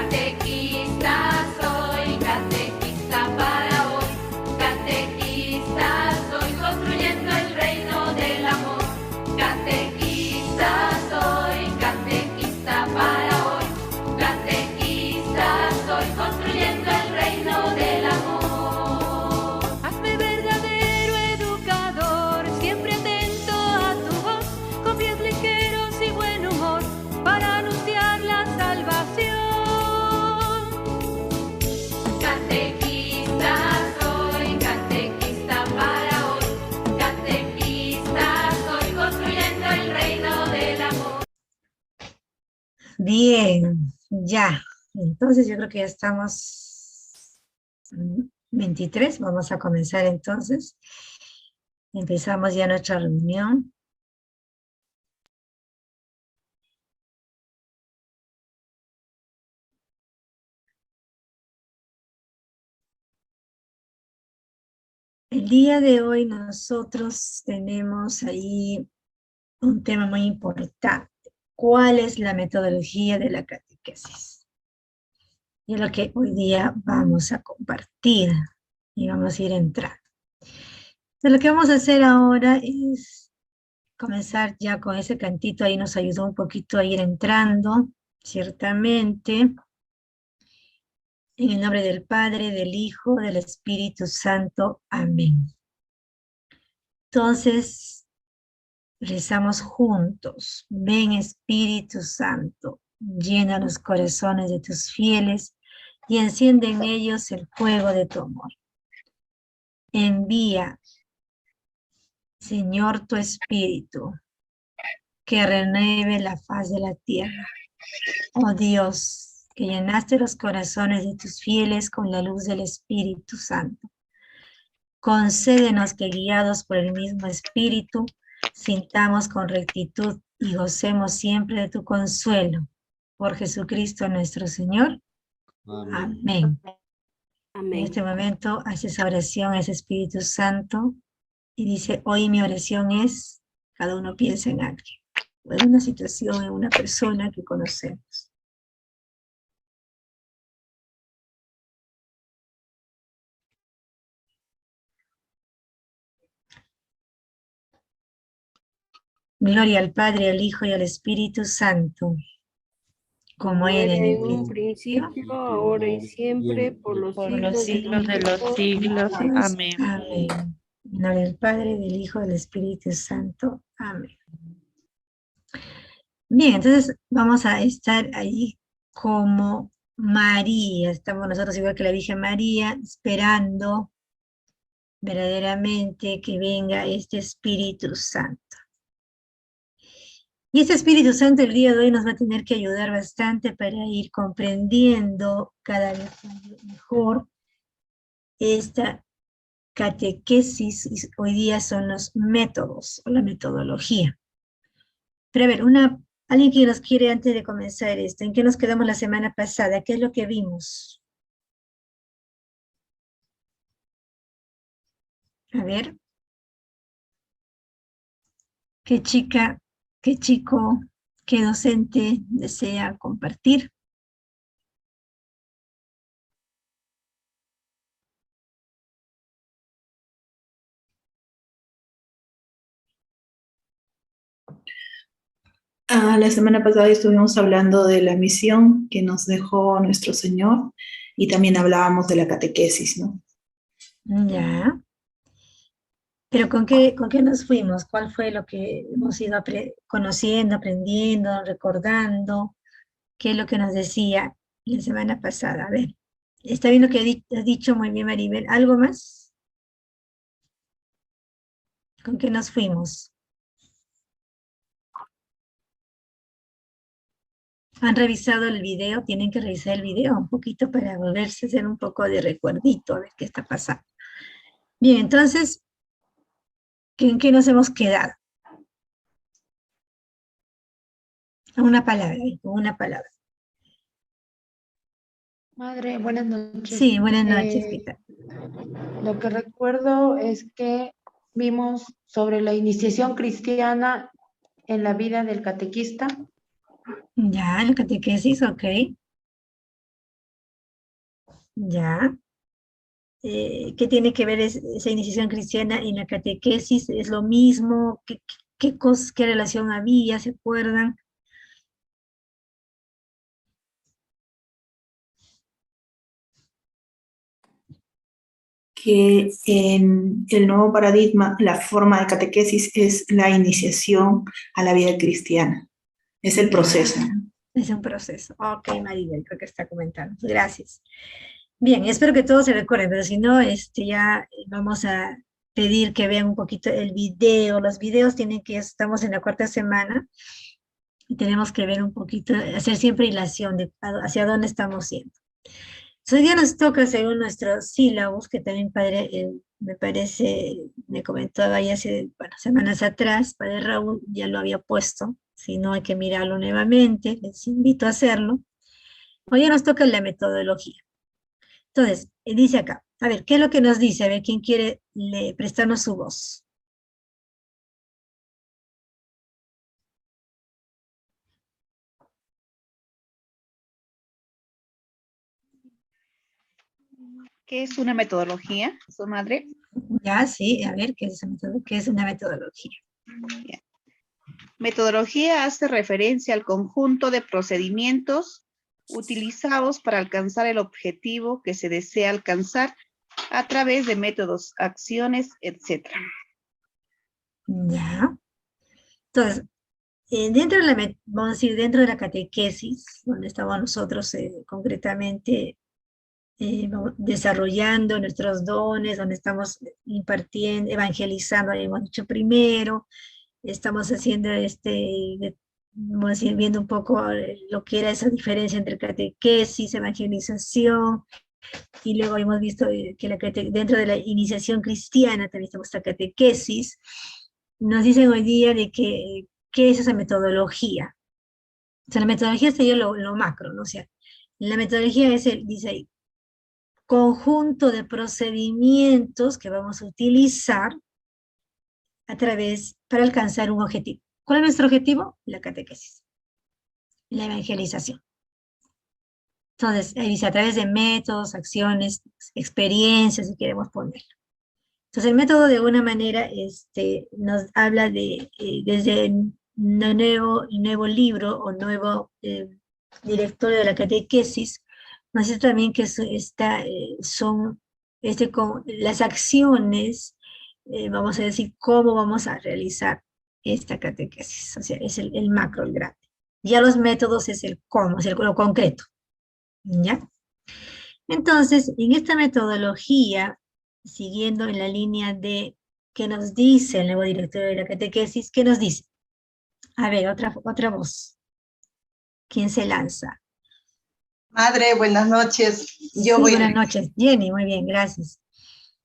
Catequista soy, catequista para hoy. Catequista soy, construyendo el reino del amor. Catequista soy, catequista para hoy. Catequista soy, construyendo el reino del amor. Hazme verdadero educador, siempre atento a tu voz, con pies ligeros y buen humor, para anunciar la salvación. Catequista soy, catequista para hoy. Catequista soy, construyendo el reino del amor. Bien, ya. Entonces yo creo que ya estamos 23. Vamos a comenzar entonces. Empezamos ya nuestra reunión. El día de hoy nosotros tenemos ahí un tema muy importante. ¿Cuál es la metodología de la catequesis? Y es lo que hoy día vamos a compartir y vamos a ir entrando. Entonces, lo que vamos a hacer ahora es comenzar ya con ese cantito. Ahí nos ayudó un poquito a ir entrando, ciertamente. En el nombre del Padre, del Hijo, del Espíritu Santo. Amén. Entonces, rezamos juntos. Ven, Espíritu Santo, llena los corazones de tus fieles y enciende en ellos el fuego de tu amor. Envía, Señor, tu Espíritu, que renueve la faz de la tierra. Oh Dios, que llenaste los corazones de tus fieles con la luz del Espíritu Santo. Concédenos que, guiados por el mismo Espíritu, sintamos con rectitud y gocemos siempre de tu consuelo. Por Jesucristo nuestro Señor. Amén. En este momento hace esa oración a ese Espíritu Santo y dice: hoy mi oración es, cada uno piensa en alguien, o en una situación, en una persona que conocemos. Gloria al Padre, al Hijo y al Espíritu Santo, como era en En el un principio, ahora y siempre, por los siglos de los siglos. Amén. Amén. En nombre del Padre, del Hijo y del Espíritu Santo. Amén. Bien, entonces vamos a estar ahí como María. Estamos nosotros igual que la Virgen María, esperando verdaderamente que venga este Espíritu Santo. Y este Espíritu Santo el día de hoy nos va a tener que ayudar bastante para ir comprendiendo cada vez mejor esta catequesis. Hoy día son los métodos o la metodología. Pero a ver, alguien que nos quiere antes de comenzar esto, ¿en qué nos quedamos la semana pasada? ¿Qué es lo que vimos? A ver. ¿Qué chica, qué chico, qué docente desea compartir? La semana pasada estuvimos hablando de la misión que nos dejó nuestro Señor y también hablábamos de la catequesis, ¿no? Ya. Pero ¿con qué nos fuimos? ¿Cuál fue lo que hemos ido conociendo, aprendiendo, recordando? ¿Qué es lo que nos decía la semana pasada? A ver, está viendo que has dicho muy bien, Maribel. ¿Algo más? ¿Con qué nos fuimos? ¿Han revisado el video? Tienen que revisar el video un poquito para volverse a hacer un poco de recuerdito a ver qué está pasando. Bien, entonces, ¿en qué nos hemos quedado? Una palabra, con una palabra. Madre, buenas noches. Sí, buenas noches, ¿qué tal? Lo que recuerdo es que vimos sobre la iniciación cristiana en la vida del catequista. Ya, la catequesis, ok. Ya. ¿Qué tiene que ver esa iniciación cristiana en la catequesis? ¿Es lo mismo? ¿Qué relación había? ¿Se acuerdan? Que en el nuevo paradigma, la forma de catequesis es la iniciación a la vida cristiana. Es el proceso. Es un proceso. Ok, María, creo que está comentando. Gracias. Bien, espero que todos se recuerden, pero si no, ya vamos a pedir que vean un poquito el video. Los videos tienen que, estamos en la 4ª semana, y tenemos que ver un poquito, hacer siempre hilación de hacia dónde estamos yendo. Hoy día nos toca, según nuestros sílabos, que también Padre, me parece, me comentaba ya hace, semanas atrás, Padre Raúl ya lo había puesto, si no hay que mirarlo nuevamente, les invito a hacerlo. Hoy ya nos toca la metodología. Entonces, dice acá, a ver, ¿qué es lo que nos dice? A ver, ¿quién quiere prestarnos su voz? ¿Qué es una metodología, su madre? Ya, sí, a ver, ¿qué es una metodología? Bien. Metodología hace referencia al conjunto de procedimientos utilizados para alcanzar el objetivo que se desea alcanzar a través de métodos, acciones, etc. Ya. Entonces, dentro de vamos a decir, dentro de la catequesis, donde estamos nosotros concretamente desarrollando nuestros dones, donde estamos impartiendo, evangelizando, hemos dicho primero, estamos haciendo vamos a decir, viendo un poco lo que era esa diferencia entre catequesis, evangelización, y luego hemos visto que dentro de la iniciación cristiana también estamos esta catequesis. Nos dicen hoy día de que ¿qué es esa metodología? O sea, la metodología sería lo macro, ¿no? O sea, la metodología es dice ahí, conjunto de procedimientos que vamos a utilizar para alcanzar un objetivo. ¿Cuál es nuestro objetivo? La catequesis, la evangelización. Entonces, ahí dice, a través de métodos, acciones, experiencias, si queremos ponerlo. Entonces, el método de alguna manera nos habla desde el nuevo libro o nuevo directorio de la catequesis, nos dice también que son las acciones, vamos a decir, cómo vamos a realizar esta catequesis. O sea, es el macro, el grande. Ya los métodos es el cómo, es lo concreto. ¿Ya? Entonces, en esta metodología, siguiendo en la línea de qué nos dice el nuevo directorio de la catequesis, ¿qué nos dice? A ver, otra voz. ¿Quién se lanza? Madre, buenas noches. Buenas noches, Jenny, muy bien, gracias.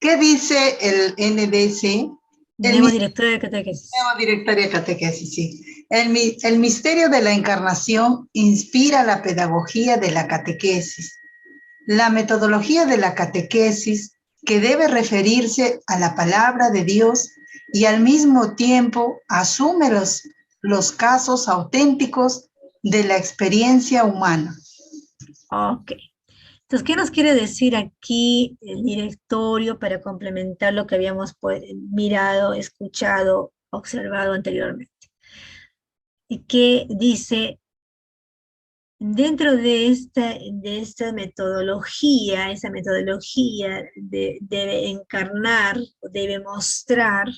¿Qué dice el NDC? El nuevo directorio de catequesis. Nuevo directorio de catequesis, sí. El misterio de la encarnación inspira la pedagogía de la catequesis. La metodología de la catequesis, que debe referirse a la palabra de Dios y al mismo tiempo asume los casos auténticos de la experiencia humana. Ok. Entonces, ¿qué nos quiere decir aquí el directorio para complementar lo que habíamos mirado, escuchado, observado anteriormente? Y que dice, dentro de esta metodología, esa metodología debe encarnar, debe mostrar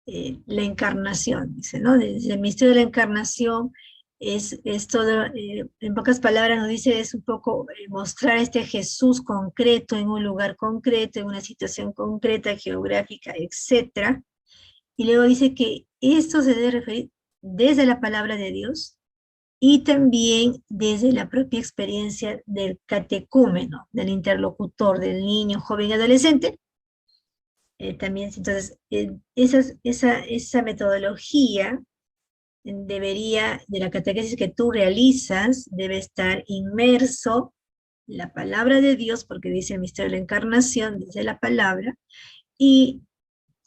la encarnación, dice, ¿no? Desde el misterio de la encarnación es todo, en pocas palabras nos dice, es un poco mostrar este Jesús concreto en un lugar concreto, en una situación concreta, geográfica, etc. Y luego dice que esto se debe referir desde la palabra de Dios y también desde la propia experiencia del catecúmeno, del interlocutor, del niño, joven y adolescente. También, entonces, esa metodología de la catequesis que tú realizas, debe estar inmerso la palabra de Dios, porque dice el misterio de la encarnación, desde la palabra, y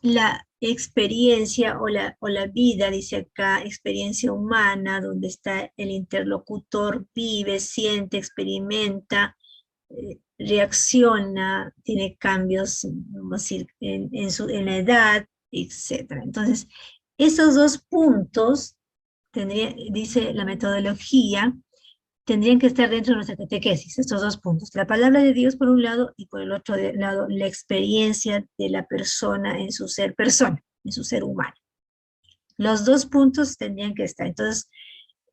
la experiencia o la vida, dice acá, experiencia humana, donde está el interlocutor, vive, siente, experimenta reacciona, tiene cambios, vamos a decir, en la edad, etc. Entonces, esos dos puntos, dice la metodología, tendrían que estar dentro de nuestra catequesis, estos dos puntos. La palabra de Dios por un lado y por el otro lado la experiencia de la persona en su ser persona, en su ser humano. Los dos puntos tendrían que estar. Entonces,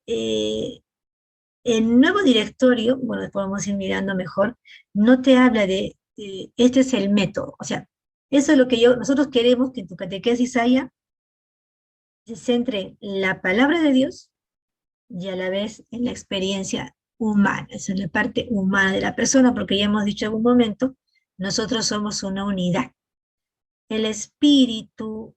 el nuevo directorio, bueno, podemos ir mirando mejor, no te habla de, este es el método. O sea, eso es lo que nosotros queremos que en tu catequesis haya, se centre en la palabra de Dios, y a la vez en la experiencia humana, es en la parte humana de la persona, porque ya hemos dicho en algún momento, nosotros somos una unidad. El espíritu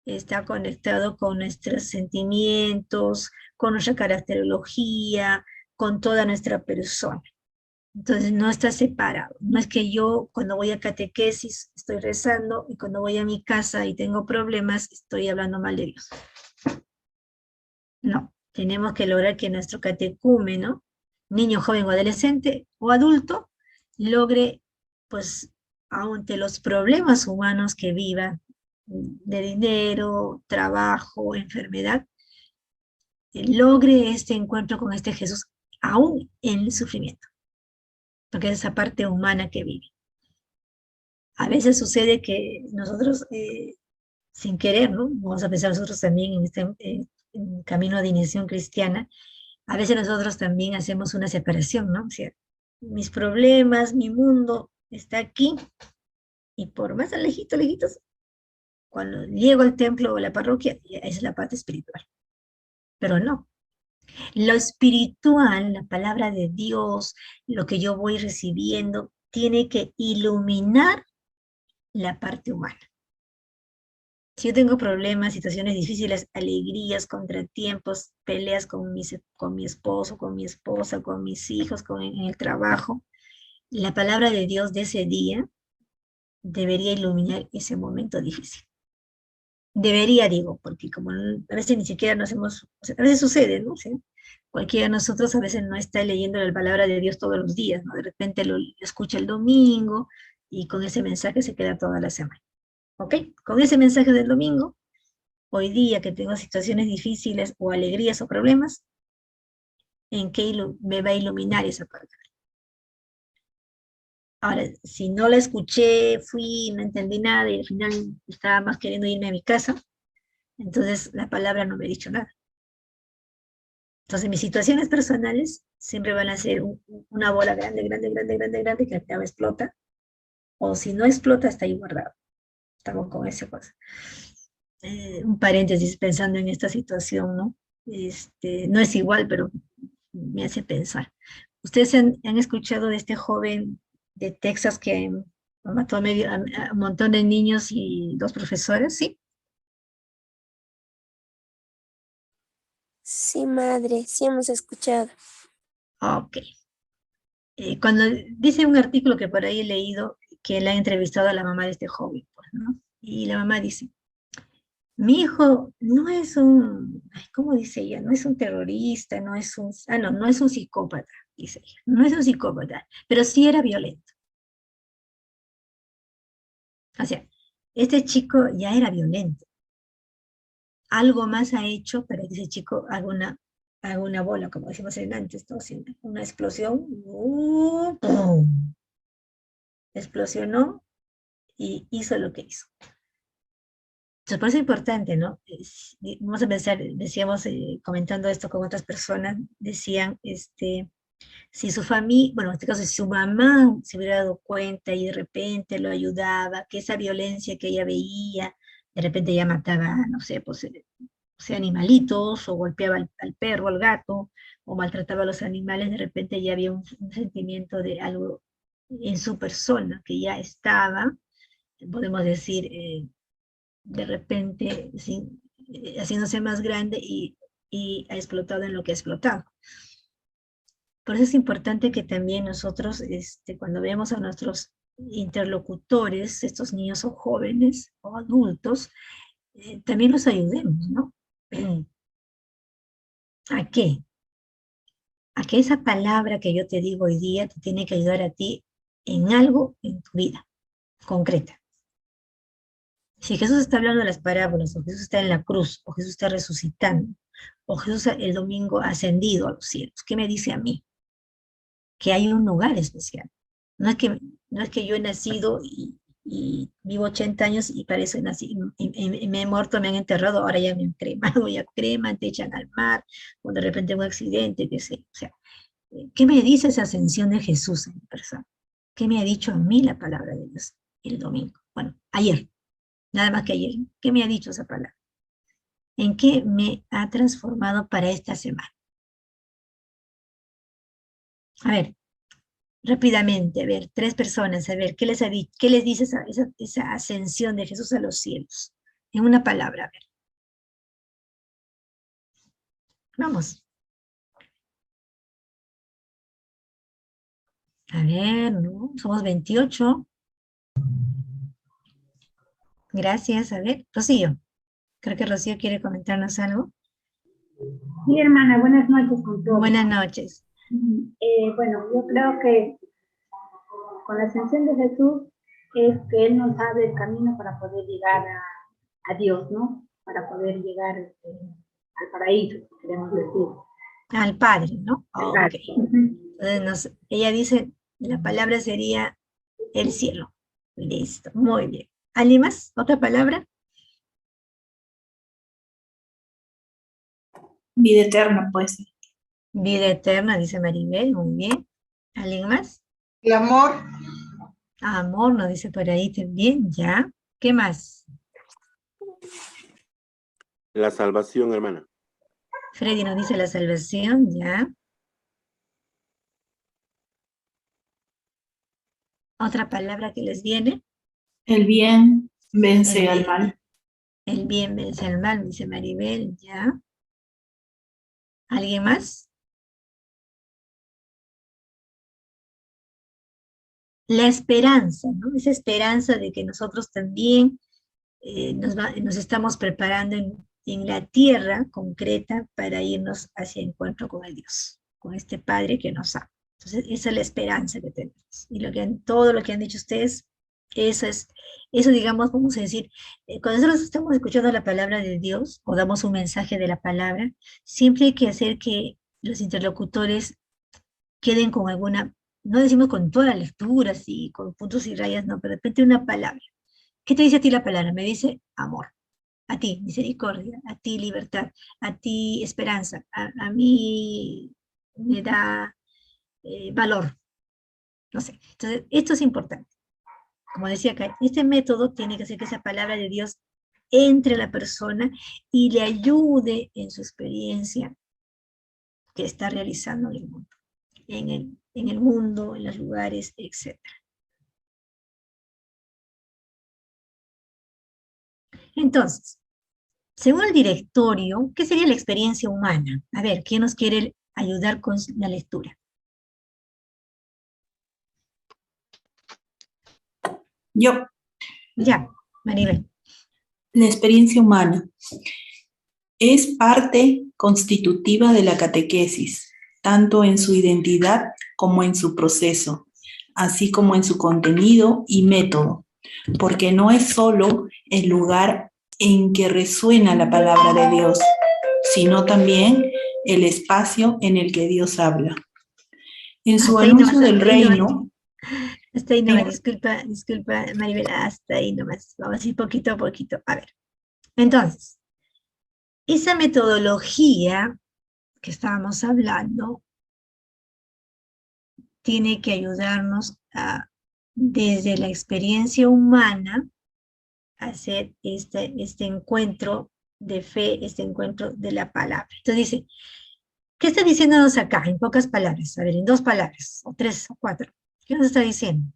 está conectado con nuestros sentimientos, con nuestra caracterología, con toda nuestra persona. Entonces no está separado. No es que yo cuando voy a catequesis estoy rezando y cuando voy a mi casa y tengo problemas estoy hablando mal de Dios. No. Tenemos que lograr que nuestro catecúmeno, niño, joven o adolescente o adulto, logre, pues, ante los problemas humanos que viva, de dinero, trabajo, enfermedad, logre este encuentro con este Jesús, aún en el sufrimiento, porque es esa parte humana que vive. A veces sucede que nosotros, sin querer, ¿no? Vamos a pensar nosotros también en este camino de iniciación cristiana, a veces nosotros también hacemos una separación, ¿no? O sea, mis problemas, mi mundo está aquí, y por más lejitos, cuando llego al templo o a la parroquia, es la parte espiritual. Pero no. Lo espiritual, la palabra de Dios, lo que yo voy recibiendo, tiene que iluminar la parte humana. Si yo tengo problemas, situaciones difíciles, alegrías, contratiempos, peleas con mi esposo, con mi esposa, con mis hijos, en el trabajo, la palabra de Dios de ese día debería iluminar ese momento difícil. Debería, digo, porque como a veces ni siquiera nos hemos, o sea, a veces sucede, ¿no? O sea, cualquiera de nosotros a veces no está leyendo la palabra de Dios todos los días, ¿no? De repente lo escucha el domingo y con ese mensaje se queda toda la semana. ¿Ok? Con ese mensaje del domingo, hoy día que tengo situaciones difíciles o alegrías o problemas, ¿en qué me va a iluminar esa palabra? Ahora, si no la escuché, fui, no entendí nada y al final estaba más queriendo irme a mi casa, entonces la palabra no me ha dicho nada. Entonces mis situaciones personales siempre van a ser una bola grande que al final explota, o si no explota está ahí guardado. Estamos con esa cosa. Un paréntesis pensando en esta situación, ¿no? No es igual, pero me hace pensar. ¿Ustedes han escuchado de este joven de Texas que mató a un montón de niños y 2 profesores? ¿Sí? Sí, madre, sí hemos escuchado. Ok. Cuando dice un artículo que por ahí he leído, que le ha entrevistado a la mamá de este joven, pues, ¿no? Y la mamá dice, mi hijo no es ¿cómo dice ella? No es un terrorista, no es un psicópata, dice ella. No es un psicópata, pero sí era violento. O sea, este chico ya era violento. Algo más ha hecho para que ese chico haga una bola, como decimos antes, ¿no? Una explosión, ¡pum! Explosionó y hizo lo que hizo. Entonces, por eso es importante, ¿no? Vamos a pensar, decíamos, comentando esto con otras personas, decían, si su familia, bueno, en este caso, si su mamá se hubiera dado cuenta y de repente lo ayudaba, que esa violencia que ella veía, de repente ella mataba, no sé, pues, animalitos, o golpeaba al perro, al gato, o maltrataba a los animales, de repente ya había un sentimiento de algo en su persona que ya estaba, podemos decir, de repente haciéndose más grande y ha explotado en lo que ha explotado. Por eso es importante que también nosotros, cuando vemos a nuestros interlocutores, estos niños o jóvenes o adultos, también los ayudemos, ¿no? ¿A qué? a que esa palabra que yo te digo hoy día te tiene que ayudar a ti en algo en tu vida concreta. Si Jesús está hablando de las parábolas, o Jesús está en la cruz, o Jesús está resucitando, o Jesús el domingo ha ascendido a los cielos, ¿qué me dice a mí? Que hay un lugar especial. No es que yo he nacido y vivo 80 años y parece nací, y me he muerto, me han enterrado, ahora ya me han cremado, ya creman, te echan al mar, o de repente un accidente, qué sé. O sea, ¿qué me dice esa ascensión de Jesús en mi persona? ¿Qué me ha dicho a mí la palabra de Dios el domingo? Bueno, ayer, nada más que ayer. ¿Qué me ha dicho esa palabra? ¿En qué me ha transformado para esta semana? A ver, rápidamente, a ver, 3 personas, a ver, ¿qué les dice esa ascensión de Jesús a los cielos? En una palabra, a ver. Vamos. A ver, ¿no? Somos 28. Gracias, a ver, Rocío. Creo que Rocío quiere comentarnos algo. Sí, hermana, buenas noches con todos. Buenas noches. Bueno, yo creo que con la ascensión de Jesús es que Él nos abre el camino para poder llegar a Dios, ¿no? Para poder llegar al paraíso, queremos decir. Al Padre, ¿no? Exacto. Ok. Entonces ella dice, la palabra sería el cielo. Listo, muy bien. ¿Alguien más? ¿Otra palabra? Vida eterna, pues. Vida eterna, dice Maribel, muy bien. ¿Alguien más? El amor. Amor, nos dice por ahí también, ya. ¿Qué más? La salvación, hermana. Freddy nos dice la salvación, ya. ¿Otra palabra que les viene? El bien vence al bien. mal. El bien vence al mal, dice Maribel, ya. ¿Alguien más? La esperanza, ¿no? Esa esperanza de que nosotros también nos estamos preparando en la tierra concreta para irnos hacia encuentro con el Dios, con este Padre que nos ama. Entonces, esa es la esperanza que tenemos. Y todo lo que han dicho ustedes, eso digamos, vamos a decir, cuando nosotros estamos escuchando la palabra de Dios, o damos un mensaje de la palabra, siempre hay que hacer que los interlocutores queden con alguna, no decimos con todas las lecturas y con puntos y rayas, no, pero de repente una palabra. ¿Qué te dice a ti la palabra? Me dice amor, a ti misericordia, a ti libertad, a ti esperanza, a mí me da valor, no sé. Entonces, esto es importante. Como decía acá, este método tiene que hacer que esa palabra de Dios entre a la persona y le ayude en su experiencia que está realizando en el mundo, en el mundo, en los lugares, etc. Entonces, según el directorio, ¿qué sería la experiencia humana? A ver, ¿quién nos quiere ayudar con la lectura? Yo. Ya, Maribel. La experiencia humana es parte constitutiva de la catequesis, tanto en su identidad como en su proceso, así como en su contenido y método, porque no es solo el lugar en que resuena la palabra de Dios, sino también el espacio en el que Dios habla. En su anuncio del reino... Hasta ahí nomás, disculpa Maribel, hasta ahí nomás, vamos a ir poquito a poquito. A ver, entonces, esa metodología que estábamos hablando tiene que ayudarnos a, desde la experiencia humana, a hacer este encuentro de fe, este encuentro de la palabra. Entonces dice, ¿qué está diciéndonos acá? En pocas palabras, a ver, en 2 palabras, o 3 o 4. ¿Qué nos está diciendo?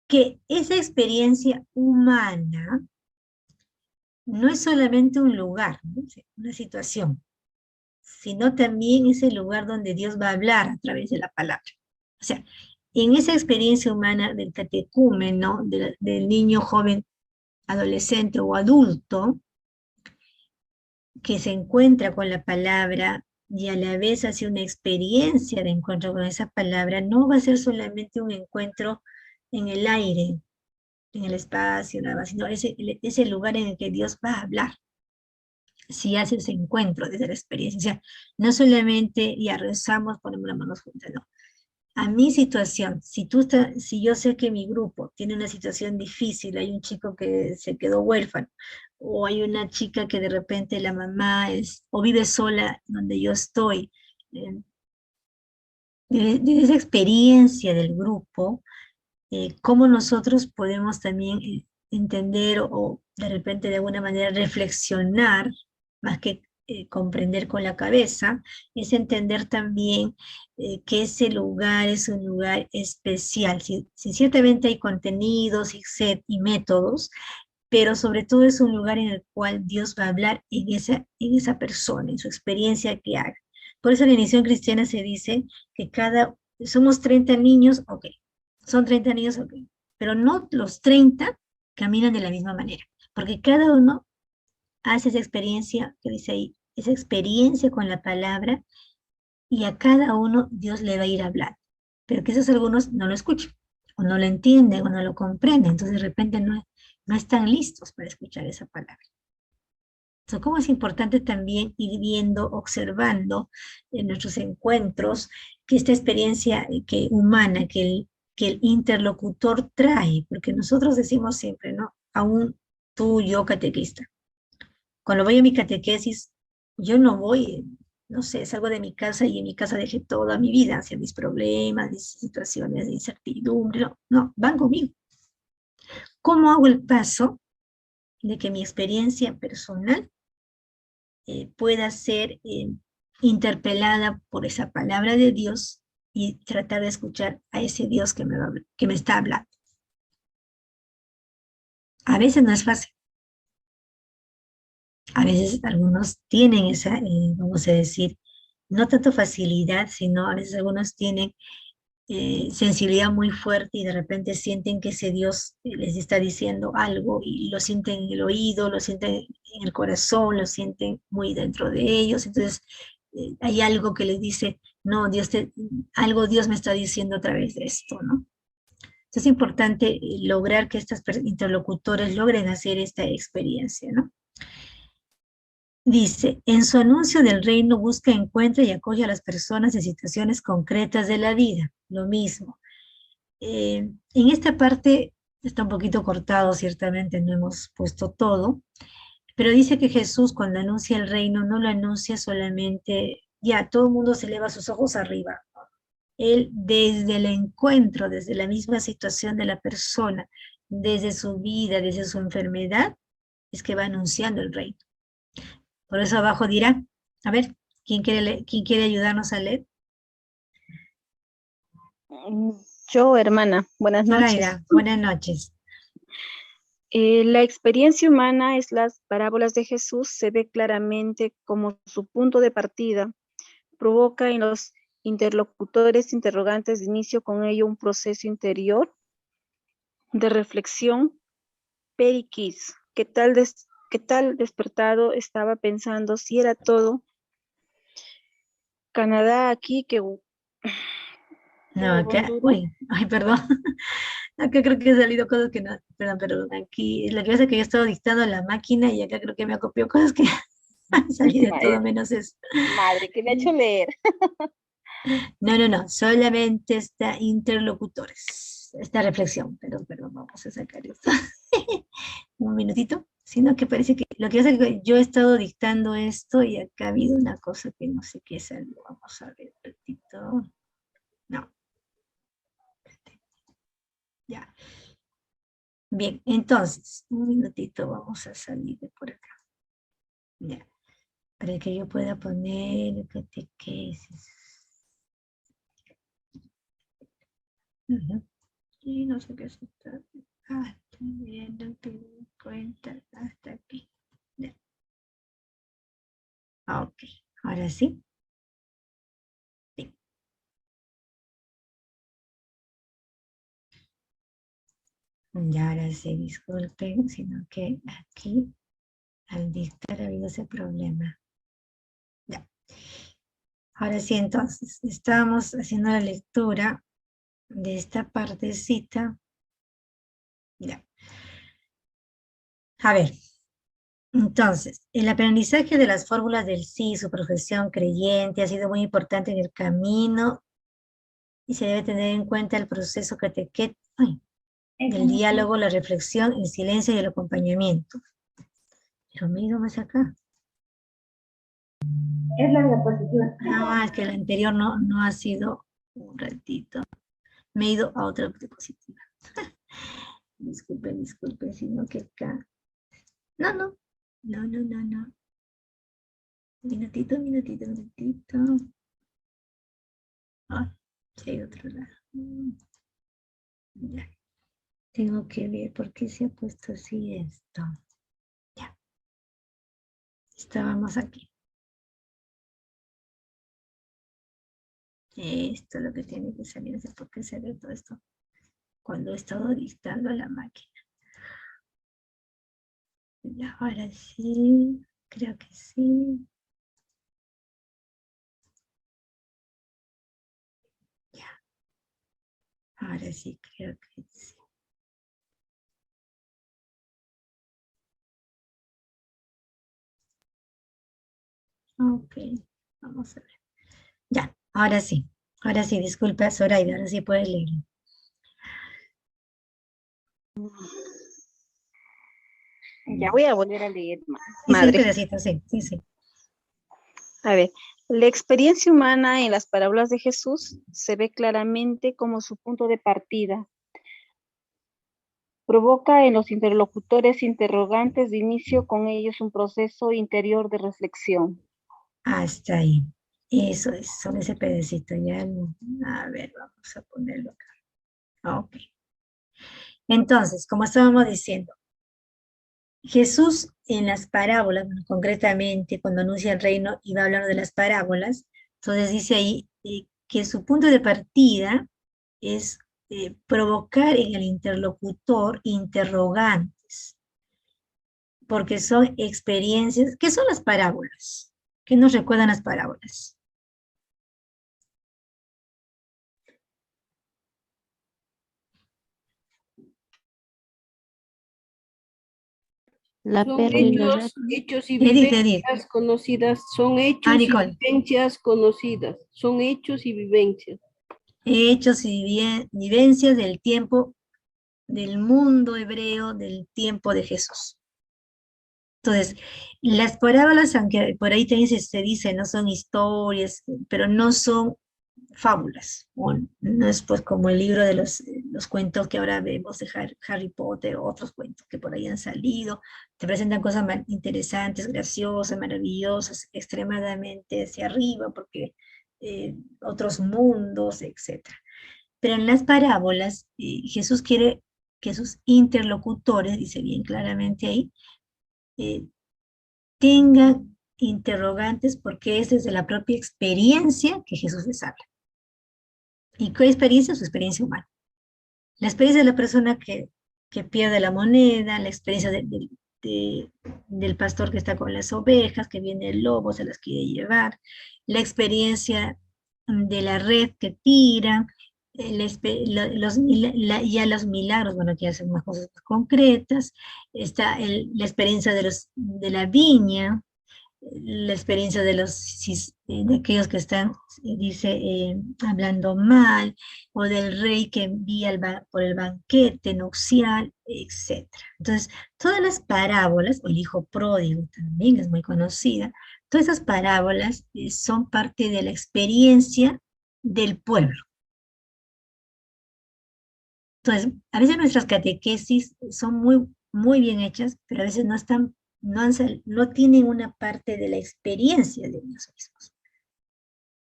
Que esa experiencia humana no es solamente un lugar, ¿no? Una situación, sino también es el lugar donde Dios va a hablar a través de la palabra. O sea, en esa experiencia humana del catecúmeno, del niño joven adolescente o adulto que se encuentra con la palabra y a la vez hace una experiencia de encuentro con esa palabra, no va a ser solamente un encuentro en el aire, en el espacio, nada más, sino es el lugar en el que Dios va a hablar. Si hace ese encuentro desde la experiencia, o sea, no solamente ya rezamos, ponemos las manos juntas, no. A mi situación, si yo sé que mi grupo tiene una situación difícil, hay un chico que se quedó huérfano, o hay una chica que de repente la mamá o vive sola donde yo estoy, de esa experiencia del grupo, cómo nosotros podemos también entender o de repente de alguna manera reflexionar, más que comprender con la cabeza, es entender también que ese lugar es un lugar especial. Si ciertamente hay contenidos y métodos, pero sobre todo es un lugar en el cual Dios va a hablar en esa persona, en su experiencia que haga. Por eso en la iniciación cristiana se dice que somos 30 niños, ok, son 30 niños, ok, pero no los 30 caminan de la misma manera, porque cada uno hace esa experiencia, que dice ahí, esa experiencia con la palabra, y a cada uno Dios le va a ir hablando, pero que esos algunos no lo escuchan, o no lo entienden, o no lo comprenden, entonces de repente no están listos para escuchar esa palabra. Entonces, cómo es importante también ir viendo, observando en nuestros encuentros, que esta experiencia humana, que el interlocutor trae, porque nosotros decimos siempre, ¿no? Aún tú, yo, catequista. Cuando voy a mi catequesis, yo no voy, no sé, salgo de mi casa y en mi casa dejé toda mi vida, hacia mis problemas, mis situaciones de incertidumbre, no, van conmigo. ¿Cómo hago el paso de que mi experiencia personal pueda ser interpelada por esa palabra de Dios y tratar de escuchar a ese Dios que me está hablando? A veces no es fácil. A veces algunos tienen esa, vamos a decir, no tanto facilidad, sino a veces algunos tienen sensibilidad muy fuerte y de repente sienten que ese Dios les está diciendo algo y lo sienten en el oído, lo sienten en el corazón, lo sienten muy dentro de ellos. Entonces hay algo que les dice, no, algo Dios me está diciendo a través de esto, ¿no? Entonces es importante lograr que estos interlocutores logren hacer esta experiencia, ¿no? Dice, en su anuncio del reino busca, encuentra y acoge a las personas en situaciones concretas de la vida. Lo mismo. En esta parte está un poquito cortado, ciertamente no hemos puesto todo, pero dice que Jesús cuando anuncia el reino no lo anuncia solamente, ya todo el mundo se eleva sus ojos arriba. Él desde el encuentro, desde la misma situación de la persona, desde su vida, desde su enfermedad, es que va anunciando el reino. Por eso abajo dirá, a ver, ¿quién quiere ayudarnos a leer? Yo, hermana, buenas noches. Zoraida, buenas noches. La experiencia humana es las parábolas de Jesús, se ve claramente como su punto de partida, provoca en los interlocutores interrogantes de inicio con ello un proceso interior de reflexión, periquis, ¿qué tal despertado estaba pensando si era todo Canadá aquí que... No, acá, uy, ay, perdón. Acá creo que han salido cosas que no, perdón, aquí, lo que pasa es que yo he estado dictando a la máquina y acá creo que me acopió cosas que han salido de todo menos eso. Madre, que me ha hecho leer. No, solamente está interlocutores, esta reflexión, perdón, vamos a sacar esto. Un minutito, sino que parece que, lo que pasa es que yo he estado dictando esto y acá ha habido una cosa que no sé qué salió, vamos a ver un ratito, no. Ya. Bien, entonces, un minutito, vamos a salir de por acá. Ya. Para que yo pueda poner catequesis. Y no sé qué se está. Estoy viendo que me cuenta hasta aquí. Ya. Ok, ahora sí. Ya, ahora Ahora sí, disculpen, sino que aquí al dictar ha habido ese problema. Ya. Ahora sí, entonces, estábamos haciendo la lectura de esta partecita. Ya. A ver, entonces, el aprendizaje de las fórmulas del sí, su profesión creyente, ha sido muy importante en el camino y se debe tener en cuenta el proceso catequético, del diálogo, la reflexión, el silencio y el acompañamiento. Pero me he ido más acá. Es la diapositiva. Ah, es que el anterior no ha sido un ratito. Me he ido a otra diapositiva. Disculpen, sino que acá. No. Minutito. Ah, sí, hay otro lado. Ya. Tengo que ver por qué se ha puesto así esto. Ya. Estábamos aquí. Esto es lo que tiene que salir, no sé por qué se ve todo esto cuando he estado dictando a la máquina. Y ahora sí, creo que sí. Ya. Ahora sí, creo que sí. Ok, vamos a ver. Ya, ahora sí, disculpa, Zoraida, ahora sí puedes leer. Ya voy a volver a leer, Sí, madre. pedacito, sí. A ver, la experiencia humana en las parábolas de Jesús se ve claramente como su punto de partida. Provoca en los interlocutores interrogantes de inicio con ellos un proceso interior de reflexión. Hasta ahí. Eso es, solo ese pedacito. Ya, a ver, vamos a ponerlo acá. Ok. Entonces, como estábamos diciendo, Jesús en las parábolas, concretamente cuando anuncia el reino y va hablando de las parábolas, entonces dice ahí que su punto de partida es provocar en el interlocutor interrogantes, porque son experiencias. ¿Qué son las parábolas? ¿Qué nos recuerdan las parábolas? La Son pérdida. hechos y Edith. vivencias conocidas, son hechos y Nicole. vivencias conocidas, son hechos y vivencias. Hechos y vivencias del tiempo, del mundo hebreo, del tiempo de Jesús. Entonces, las parábolas, aunque por ahí también se dice, no son historias, pero no son fábulas, o no es pues como el libro de los cuentos que ahora vemos de Harry Potter o otros cuentos que por ahí han salido, te presentan cosas interesantes, graciosas, maravillosas, extremadamente hacia arriba, porque otros mundos, etc. Pero en las parábolas, Jesús quiere que sus interlocutores, dice bien claramente ahí, tengan interrogantes, porque es desde la propia experiencia que Jesús les habla. ¿Y qué experiencia? Su experiencia humana. La experiencia de la persona que pierde la moneda, la experiencia del pastor que está con las ovejas, que viene el lobo, se las quiere llevar, la experiencia de la red que tiran, ya los milagros, bueno, que hacen unas cosas concretas, está la experiencia de la viña, la experiencia de aquellos que están, dice, hablando mal, o del rey que envía por el banquete nupcial, etc. Entonces, todas las parábolas, o el hijo pródigo también es muy conocida, todas esas parábolas son parte de la experiencia del pueblo. Entonces, a veces nuestras catequesis son muy bien hechas, pero a veces no tienen una parte de la experiencia de ellos mismos.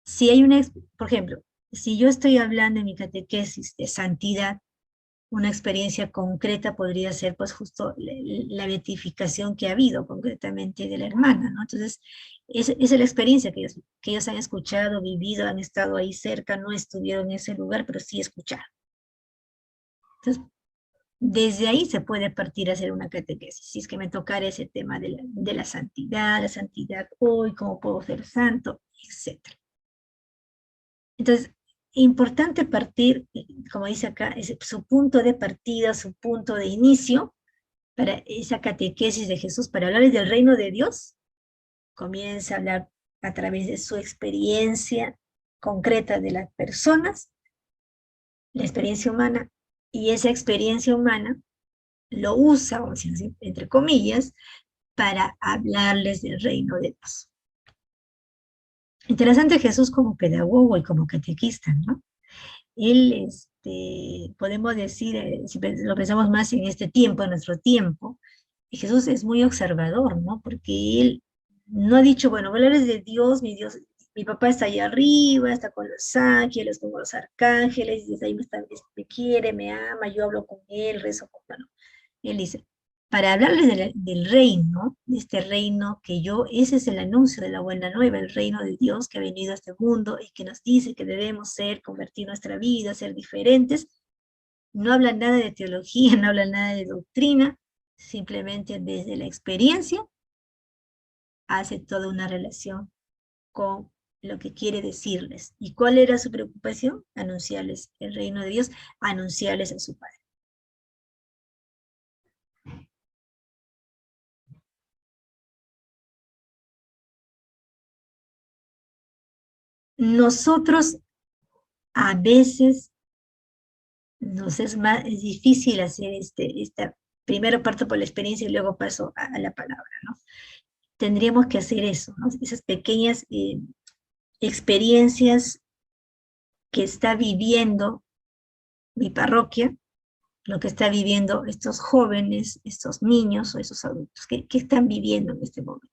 Si hay por ejemplo, si yo estoy hablando en mi catequesis de santidad, una experiencia concreta podría ser pues justo la beatificación que ha habido concretamente de la hermana, ¿no? Entonces, esa es la experiencia que ellos han escuchado, vivido, han estado ahí cerca, no estuvieron en ese lugar, pero sí escucharon. Entonces, Desde ahí se puede partir a hacer una catequesis, si es que me tocara ese tema de la santidad hoy, cómo puedo ser santo, etc. Entonces, importante partir, como dice acá, es su punto de partida, su punto de inicio, para esa catequesis de Jesús, para hablarles del reino de Dios, comienza a hablar a través de su experiencia concreta de las personas, la experiencia humana, y esa experiencia humana lo usa, vamos a decir, entre comillas, para hablarles del reino de Dios. Interesante Jesús como pedagogo y como catequista, ¿no? Él, podemos decir, si lo pensamos más en este tiempo, en nuestro tiempo, Jesús es muy observador, ¿no? Porque él no ha dicho, bueno, hablarles de Dios, mi papá está allá arriba, está con los ángeles, con los arcángeles, y desde ahí me quiere, me ama, yo hablo con él, rezo con él. Él dice, para hablarles del reino, de este reino que ese es el anuncio de la buena nueva, el reino de Dios que ha venido a este mundo y que nos dice que debemos convertir nuestra vida, ser diferentes. No habla nada de teología, no habla nada de doctrina, simplemente desde la experiencia hace toda una relación con lo que quiere decirles. ¿Y cuál era su preocupación? Anunciarles el reino de Dios, anunciarles a su Padre. Nosotros a veces nos es difícil hacer primero parto por la experiencia y luego paso a la palabra, ¿no? Tendríamos que hacer eso, ¿no? Esas pequeñas experiencias que está viviendo mi parroquia, lo que está viviendo estos jóvenes, estos niños o esos adultos, ¿qué están viviendo en este momento?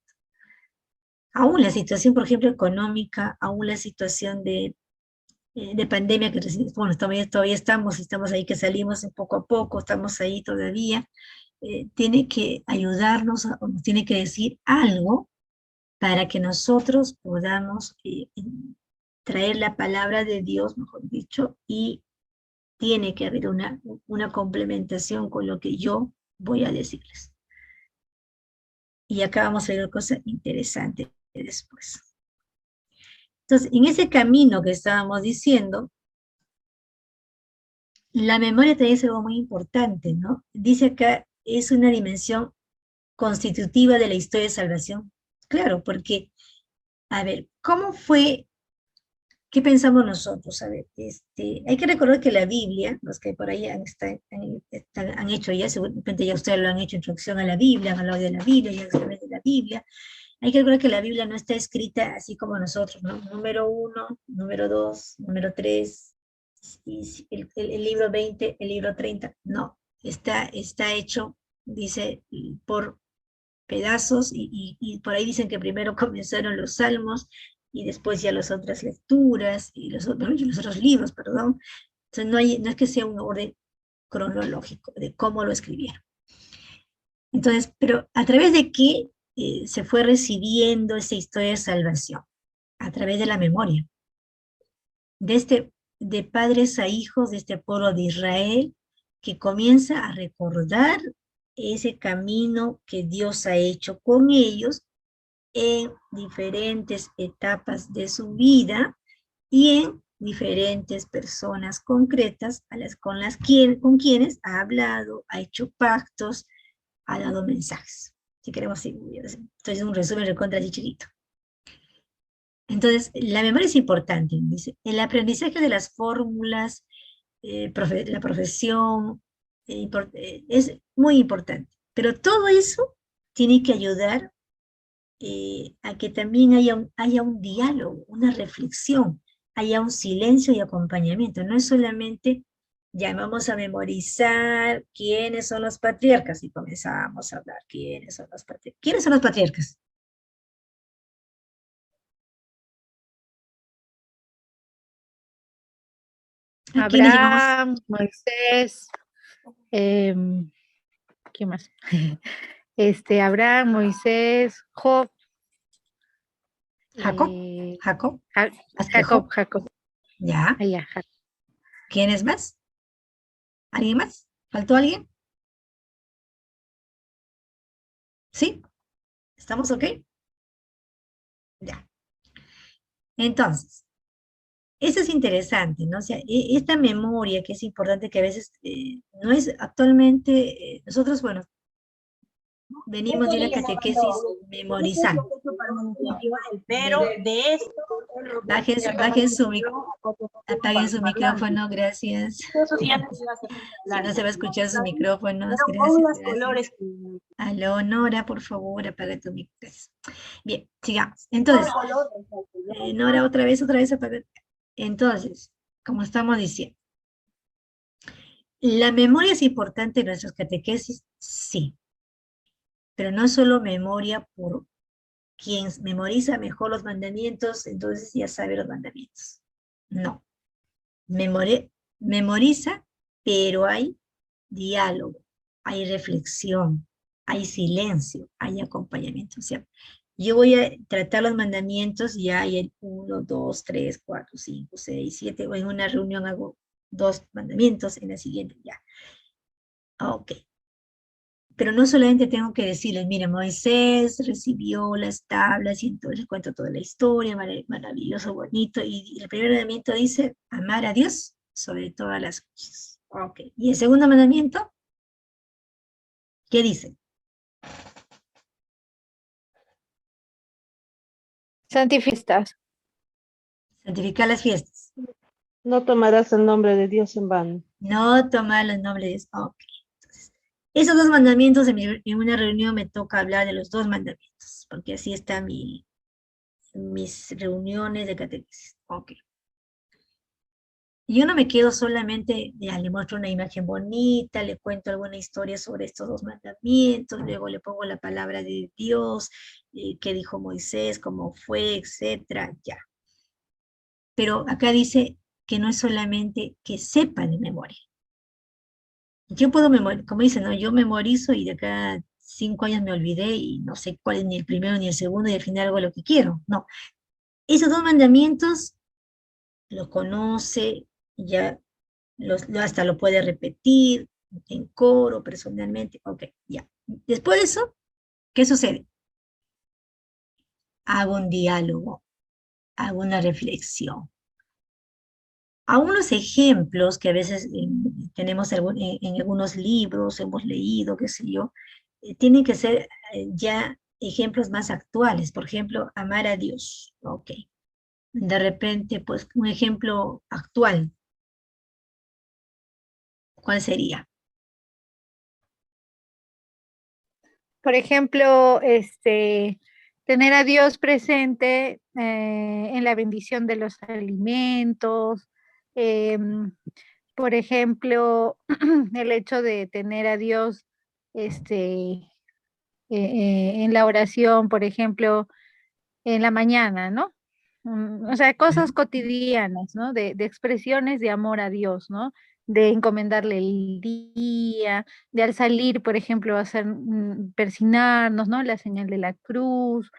Aún la situación, por ejemplo, económica, aún la situación de pandemia, que bueno, todavía estamos ahí, que salimos poco a poco, estamos ahí todavía, tiene que ayudarnos, o nos tiene que decir algo para que nosotros podamos traer la palabra de Dios, mejor dicho, y tiene que haber una complementación con lo que yo voy a decirles. Y acá vamos a ver una cosa interesante después. Entonces, en ese camino que estábamos diciendo, la memoria también es algo muy importante, ¿no? Dice acá, es una dimensión constitutiva de la historia de salvación. Claro, porque, a ver, ¿cómo fue? ¿Qué pensamos nosotros? A ver, hay que recordar que la Biblia, los que por ahí han hecho ya, seguramente ya ustedes lo han hecho, introducción a la Biblia, han hablado de la Biblia, ya saben de la Biblia. Hay que recordar que la Biblia no está escrita así como nosotros, ¿no? Número 1, número 2, número 3, y el libro 20, el libro 30, no. Está hecho, dice, por pedazos, y por ahí dicen que primero comenzaron los salmos, y después ya las otras lecturas, y los otros libros, perdón. Entonces no es que sea un orden cronológico de cómo lo escribieron. Entonces, pero ¿a través de qué se fue recibiendo esa historia de salvación? A través de la memoria. De padres a hijos de este pueblo de Israel, que comienza a recordar ese camino que Dios ha hecho con ellos en diferentes etapas de su vida y en diferentes personas concretas con quienes ha hablado, ha hecho pactos, ha dado mensajes. Si queremos, esto es un resumen recontra chichirito. Entonces, la memoria es importante, dice, el aprendizaje de las fórmulas, la profesión, es muy importante, pero todo eso tiene que ayudar a que también haya un diálogo, una reflexión, haya un silencio y acompañamiento. No es solamente ya vamos a memorizar quiénes son los patriarcas y comenzamos a hablar quiénes son los patriarcas. ¿Quiénes son los patriarcas? Abraham, Moisés, ¿qué más? Abraham, Moisés, Job. Jacob. Jacob. Ya. Jacob. ¿Quién es más? ¿Alguien más? ¿Faltó alguien? ¿Sí? ¿Estamos ok? Ya. Entonces, eso es interesante, ¿no? O sea, esta memoria que es importante, que a veces no es actualmente, nosotros, bueno, venimos de una catequesis memorizando. Pero de esto... Apaguen su micrófono, gracias. Si no se va a escuchar sus micrófonos, gracias. Aló, Nora, por favor, apaga tu micrófono. Bien, sigamos. Entonces, Nora, otra vez, apaga. Entonces, como estamos diciendo, ¿la memoria es importante en nuestras catequesis? Sí. Pero no solo memoria por quien memoriza mejor los mandamientos, entonces ya sabe los mandamientos. No. Memoriza, pero hay diálogo, hay reflexión, hay silencio, hay acompañamiento. O sea, yo voy a tratar los mandamientos, ya hay el 1, 2, 3, 4, 5, 6, 7, o en una reunión hago 2 mandamientos, en la siguiente ya. Ok. Pero no solamente tengo que decirles, mira, Moisés recibió las tablas y entonces les cuento toda la historia, maravilloso, bonito, y el primer mandamiento dice, amar a Dios sobre todas las cosas. Ok. ¿Y el segundo mandamiento? ¿Qué dice? Santificar. Santificar las fiestas. No tomarás el nombre de Dios en vano. No tomar el nombre de Dios. Ok. Esos 2 mandamientos, en una reunión me toca hablar de los 2 mandamientos, porque así están mis reuniones de catequesis. Ok. Yo no me quedo solamente, ya le muestro una imagen bonita, le cuento alguna historia sobre estos 2 mandamientos, luego le pongo la palabra de Dios, qué dijo Moisés, cómo fue, etcétera, ya. Pero acá dice que no es solamente que sepa de memoria. Yo puedo memorizar, como dicen, ¿no? Yo memorizo y de acá 5 años me olvidé y no sé cuál es ni el primero ni el segundo y al final hago lo que quiero. No. Esos 2 mandamientos los conoce, ya hasta lo puede repetir en coro, personalmente. Ok, ya. Después de eso, ¿qué sucede? Hago un diálogo, hago una reflexión. Algunos ejemplos que a veces tenemos en algunos libros, hemos leído, qué sé yo, tienen que ser ya ejemplos más actuales. Por ejemplo, amar a Dios. Ok. De repente, pues, un ejemplo actual. ¿Cuál sería? Por ejemplo, tener a Dios presente en la bendición de los alimentos. Por ejemplo, el hecho de tener a Dios en la oración, por ejemplo, en la mañana, ¿no? O sea, cosas cotidianas, ¿no? De expresiones de amor a Dios, ¿no? De encomendarle el día, de al salir, por ejemplo, hacer persignarnos, ¿no? La señal de la cruz,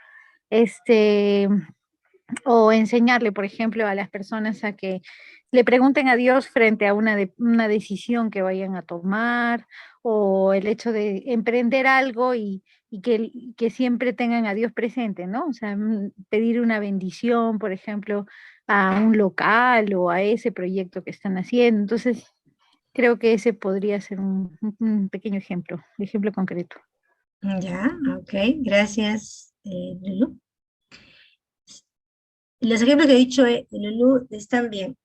o enseñarle, por ejemplo, a las personas a que le pregunten a Dios frente a una decisión que vayan a tomar, o el hecho de emprender algo y que siempre tengan a Dios presente, ¿no? O sea, pedir una bendición, por ejemplo, a un local o a ese proyecto que están haciendo. Entonces, creo que ese podría ser un pequeño ejemplo concreto. Ya, ok, gracias, Lulu. Los ejemplos que he dicho, Lulu, están bien.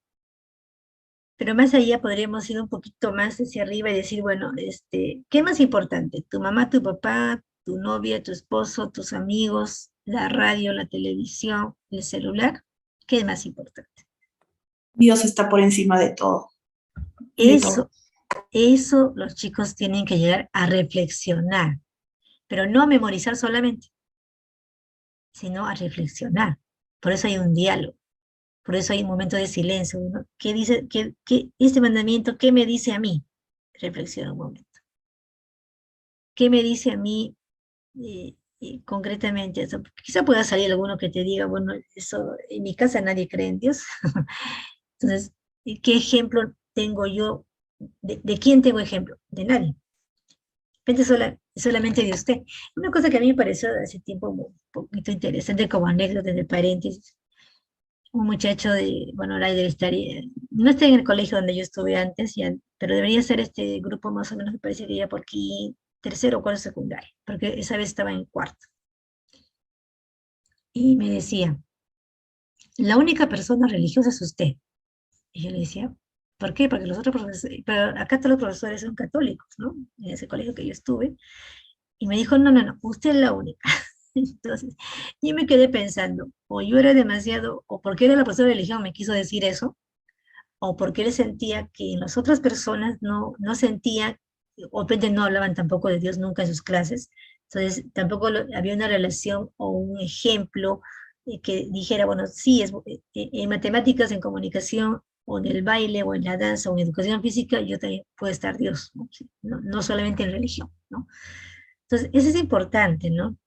Pero más allá podríamos ir un poquito más hacia arriba y decir, bueno, ¿qué es más importante? ¿Tu mamá, tu papá, tu novia, tu esposo, tus amigos, la radio, la televisión, el celular? ¿Qué es más importante? Dios está por encima de todo. Eso los chicos tienen que llegar a reflexionar, pero no a memorizar solamente, sino a reflexionar. Por eso hay un diálogo. Por eso hay un momento de silencio, ¿no? ¿Qué dice, este mandamiento, qué me dice a mí? Reflexiona un momento. ¿Qué me dice a mí concretamente? Eso? Quizá pueda salir alguno que te diga, bueno, eso, en mi casa nadie cree en Dios. Entonces, ¿qué ejemplo tengo yo? ¿De quién tengo ejemplo? De nadie. De repente solamente de usted. Una cosa que a mí me pareció hace tiempo un poquito interesante como anécdota de paréntesis. Un muchacho bueno, ahora debe estar, no está en el colegio donde yo estuve antes, pero debería ser este grupo más o menos, me parece que ya por aquí, tercero o cuarto secundario, porque esa vez estaba en cuarto. Y me decía, la única persona religiosa es usted. Y yo le decía, ¿por qué? Porque los otros profesores, pero acá todos los profesores son católicos, ¿no? En ese colegio que yo estuve. Y me dijo, no, usted es la única. Entonces, yo me quedé pensando, o yo era demasiado, o porque era la profesora de religión me quiso decir eso, o porque él sentía que las otras personas no sentían, o no hablaban tampoco de Dios nunca en sus clases, entonces tampoco había una relación o un ejemplo que dijera, bueno, sí, en matemáticas, en comunicación, o en el baile, o en la danza, o en educación física, yo también puedo estar Dios, ¿no? No solamente en religión, ¿no? Entonces, eso es importante, ¿no?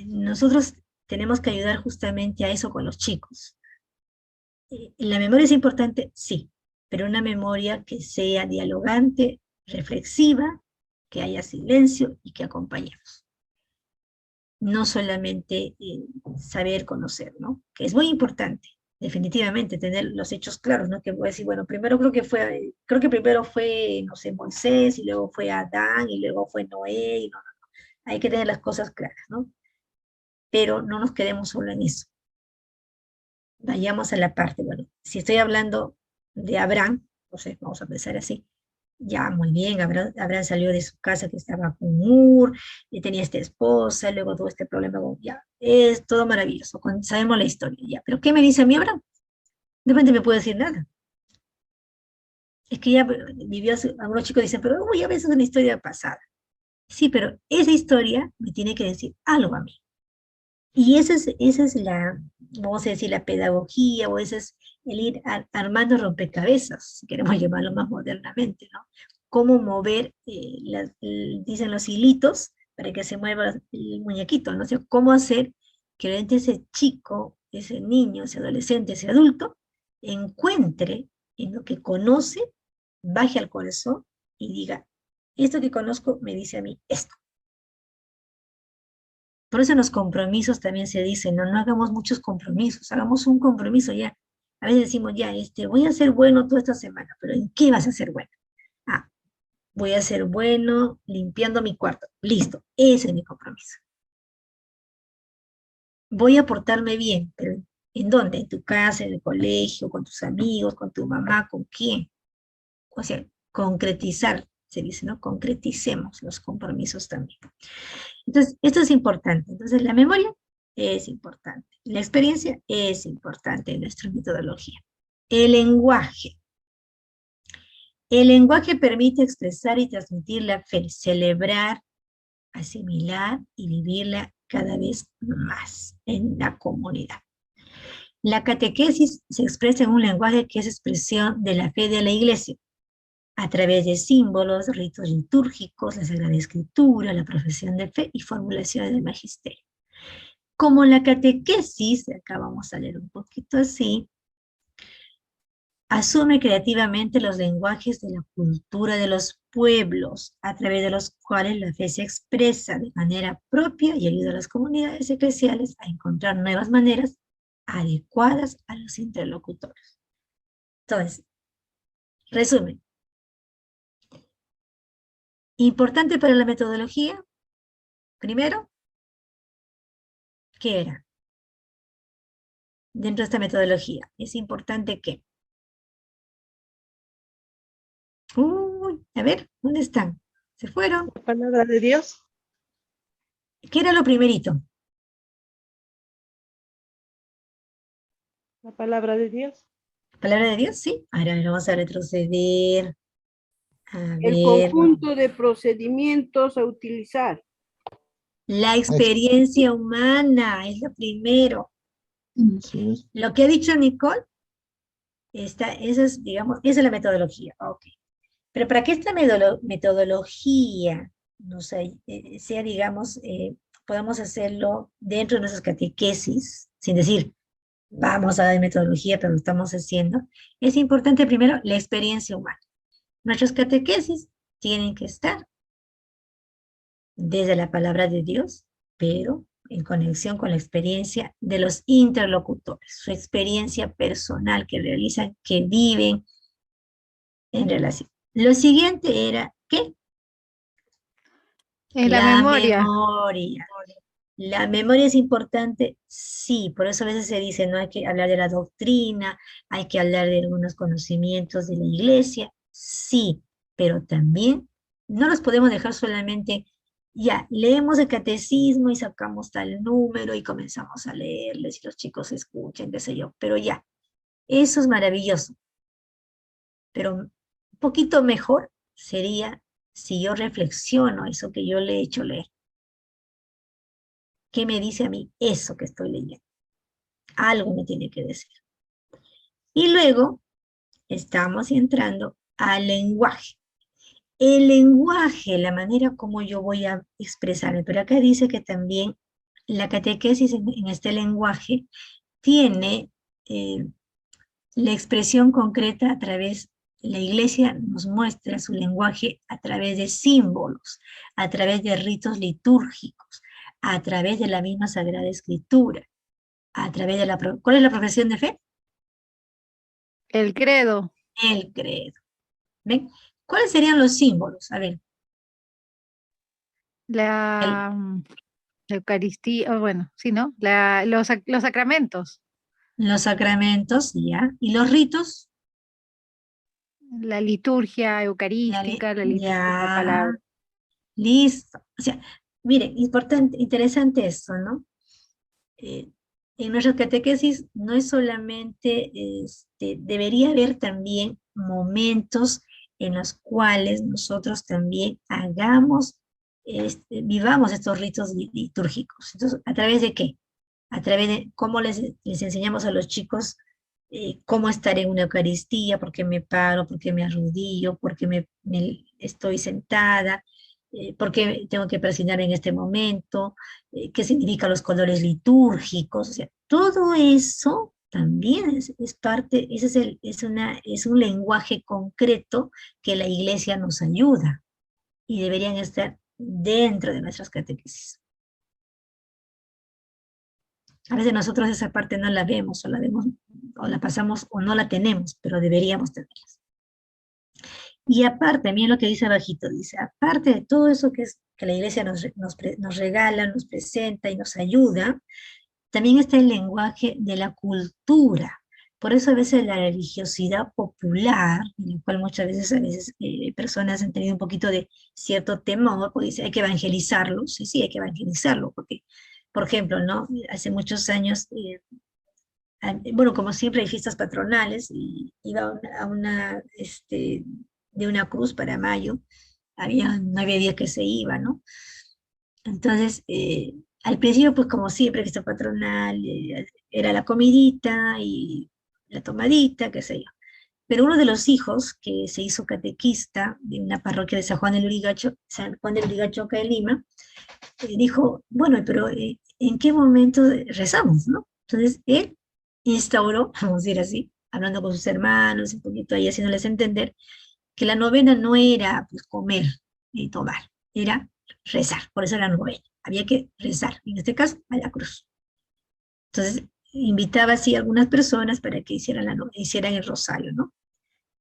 Nosotros tenemos que ayudar justamente a eso con los chicos. ¿La memoria es importante? Sí, pero una memoria que sea dialogante, reflexiva, que haya silencio y que acompañemos. No solamente saber conocer, ¿no? Que es muy importante, definitivamente, tener los hechos claros, ¿no? Que voy a decir, bueno, creo que primero fue, no sé, Moisés, y luego fue Adán, y luego fue Noé, y no. Hay que tener las cosas claras, ¿no? Pero no nos quedemos solo en eso. Vayamos a la parte, bueno, si estoy hablando de Abraham, no sé, vamos a pensar así, ya muy bien, Abraham salió de su casa que estaba con Ur, y tenía esta esposa, luego tuvo este problema, ya, es todo maravilloso, sabemos la historia, ya, pero ¿qué me dice a mí Abraham? De repente me puede decir nada. Es que ya vivió, algunos chicos dicen, pero uy, a veces es una historia pasada. Sí, pero esa historia me tiene que decir algo a mí. Y esa es la, vamos a decir, la pedagogía, o ese es el ir armando rompecabezas, si queremos llamarlo más modernamente, ¿no? Cómo mover, dicen los hilitos, para que se mueva el muñequito, ¿no? O sea, cómo hacer que realmente ese chico, ese niño, ese adolescente, ese adulto, encuentre en lo que conoce, baje al corazón y diga, esto que conozco me dice a mí esto. Por eso en los compromisos también se dice, no hagamos muchos compromisos, hagamos un compromiso ya. A veces decimos, ya, voy a ser bueno toda esta semana, pero ¿en qué vas a ser bueno? Voy a ser bueno limpiando mi cuarto. Listo, ese es mi compromiso. Voy a portarme bien, pero ¿en dónde? En tu casa, en el colegio, con tus amigos, con tu mamá, ¿con quién? O sea, concretizar, se dice, ¿no? Concreticemos los compromisos también. Entonces, esto es importante. Entonces, la memoria es importante. La experiencia es importante en nuestra metodología. El lenguaje. El lenguaje permite expresar y transmitir la fe, celebrar, asimilar y vivirla cada vez más en la comunidad. La catequesis se expresa en un lenguaje que es expresión de la fe de la Iglesia, a través de símbolos, ritos litúrgicos, la Sagrada Escritura, la profesión de fe y formulaciones del magisterio. Como la catequesis, acá vamos a leer un poquito así, asume creativamente los lenguajes de la cultura de los pueblos, a través de los cuales la fe se expresa de manera propia y ayuda a las comunidades eclesiales a encontrar nuevas maneras adecuadas a los interlocutores. Entonces, resumen. Importante para la metodología, primero, ¿qué era? Dentro de esta metodología, es importante que... a ver, ¿dónde están? ¿Se fueron? La palabra de Dios. ¿Qué era lo primerito? La palabra de Dios. ¿Palabra de Dios? Sí. Ahora vamos a retroceder. El conjunto de procedimientos a utilizar. La experiencia humana es lo primero. Sí. Lo que ha dicho Nicole, esa es, digamos, esa es la metodología. Ok. Pero para que esta metodología no sea, digamos, podamos hacerlo dentro de nuestras catequesis, sin decir, vamos a dar metodología, pero lo estamos haciendo, es importante primero la experiencia humana. Nuestras catequesis tienen que estar desde la palabra de Dios, pero en conexión con la experiencia de los interlocutores, su experiencia personal que realizan, que viven en relación. Lo siguiente era, ¿qué? La memoria. La memoria es importante, sí, por eso a veces se dice, no hay que hablar de la doctrina, hay que hablar de algunos conocimientos de la iglesia, sí, pero también no los podemos dejar solamente, ya, leemos el catecismo y sacamos tal número y comenzamos a leerles y los chicos escuchan, qué sé yo, pero ya, eso es maravilloso, pero un poquito mejor sería si yo reflexiono eso que yo le he hecho leer. ¿Qué me dice a mí eso que estoy leyendo? Algo me tiene que decir. Y luego estamos entrando al lenguaje. El lenguaje, la manera como yo voy a expresarme, pero acá dice que también la catequesis en este lenguaje tiene la expresión concreta a través, la iglesia nos muestra su lenguaje a través de símbolos, a través de ritos litúrgicos, a través de la misma Sagrada Escritura, a través de la... ¿Cuál es la profesión de fe? El credo. El credo. ¿Ven? ¿Cuáles serían los símbolos? A ver. La Eucaristía, bueno, sí, ¿no? Los sacramentos. Los sacramentos, ya. ¿Y los ritos? La liturgia eucarística, la liturgia de la palabra. Listo. O sea, miren, interesante esto, ¿no? En nuestra catequesis no es solamente, debería haber también momentos en los cuales nosotros también vivamos estos ritos litúrgicos. Entonces, ¿a través de qué? A través de cómo les enseñamos a los chicos cómo estar en una Eucaristía, por qué me paro, por qué me arrodillo, por qué me estoy sentada, por qué tengo que presionar en este momento, qué significan los colores litúrgicos, o sea, todo eso también es parte, es un lenguaje concreto que la iglesia nos ayuda y deberían estar dentro de nuestras catequesis. A veces nosotros esa parte no la vemos, o la pasamos, o no la tenemos, pero deberíamos tenerlas. Y aparte, miren lo que dice abajito, dice, aparte de todo eso que la iglesia nos regala, nos presenta y nos ayuda, también está el lenguaje de la cultura. Por eso a veces la religiosidad popular, en la cual muchas veces personas han tenido un poquito de cierto temor, porque dice, hay que evangelizarlo, sí, hay que evangelizarlo, porque, por ejemplo, ¿no? Hace muchos años, bueno, como siempre hay fiestas patronales, y iba a una, de una cruz para mayo, no había días que se iba, ¿no? Entonces, al principio, pues como siempre, fiesta patronal, era la comidita y la tomadita, qué sé yo. Pero uno de los hijos que se hizo catequista de una parroquia de San Juan del Lurigancho, acá en Lima, dijo, bueno, pero ¿en qué momento rezamos, no? Entonces, él instauró, vamos a decir así, hablando con sus hermanos, un poquito ahí haciéndoles entender, que la novena no era pues, comer y tomar, era rezar, por eso era novena. Había que rezar, en este caso, a la cruz. Entonces, invitaba así a algunas personas para que hicieran el rosario, ¿no?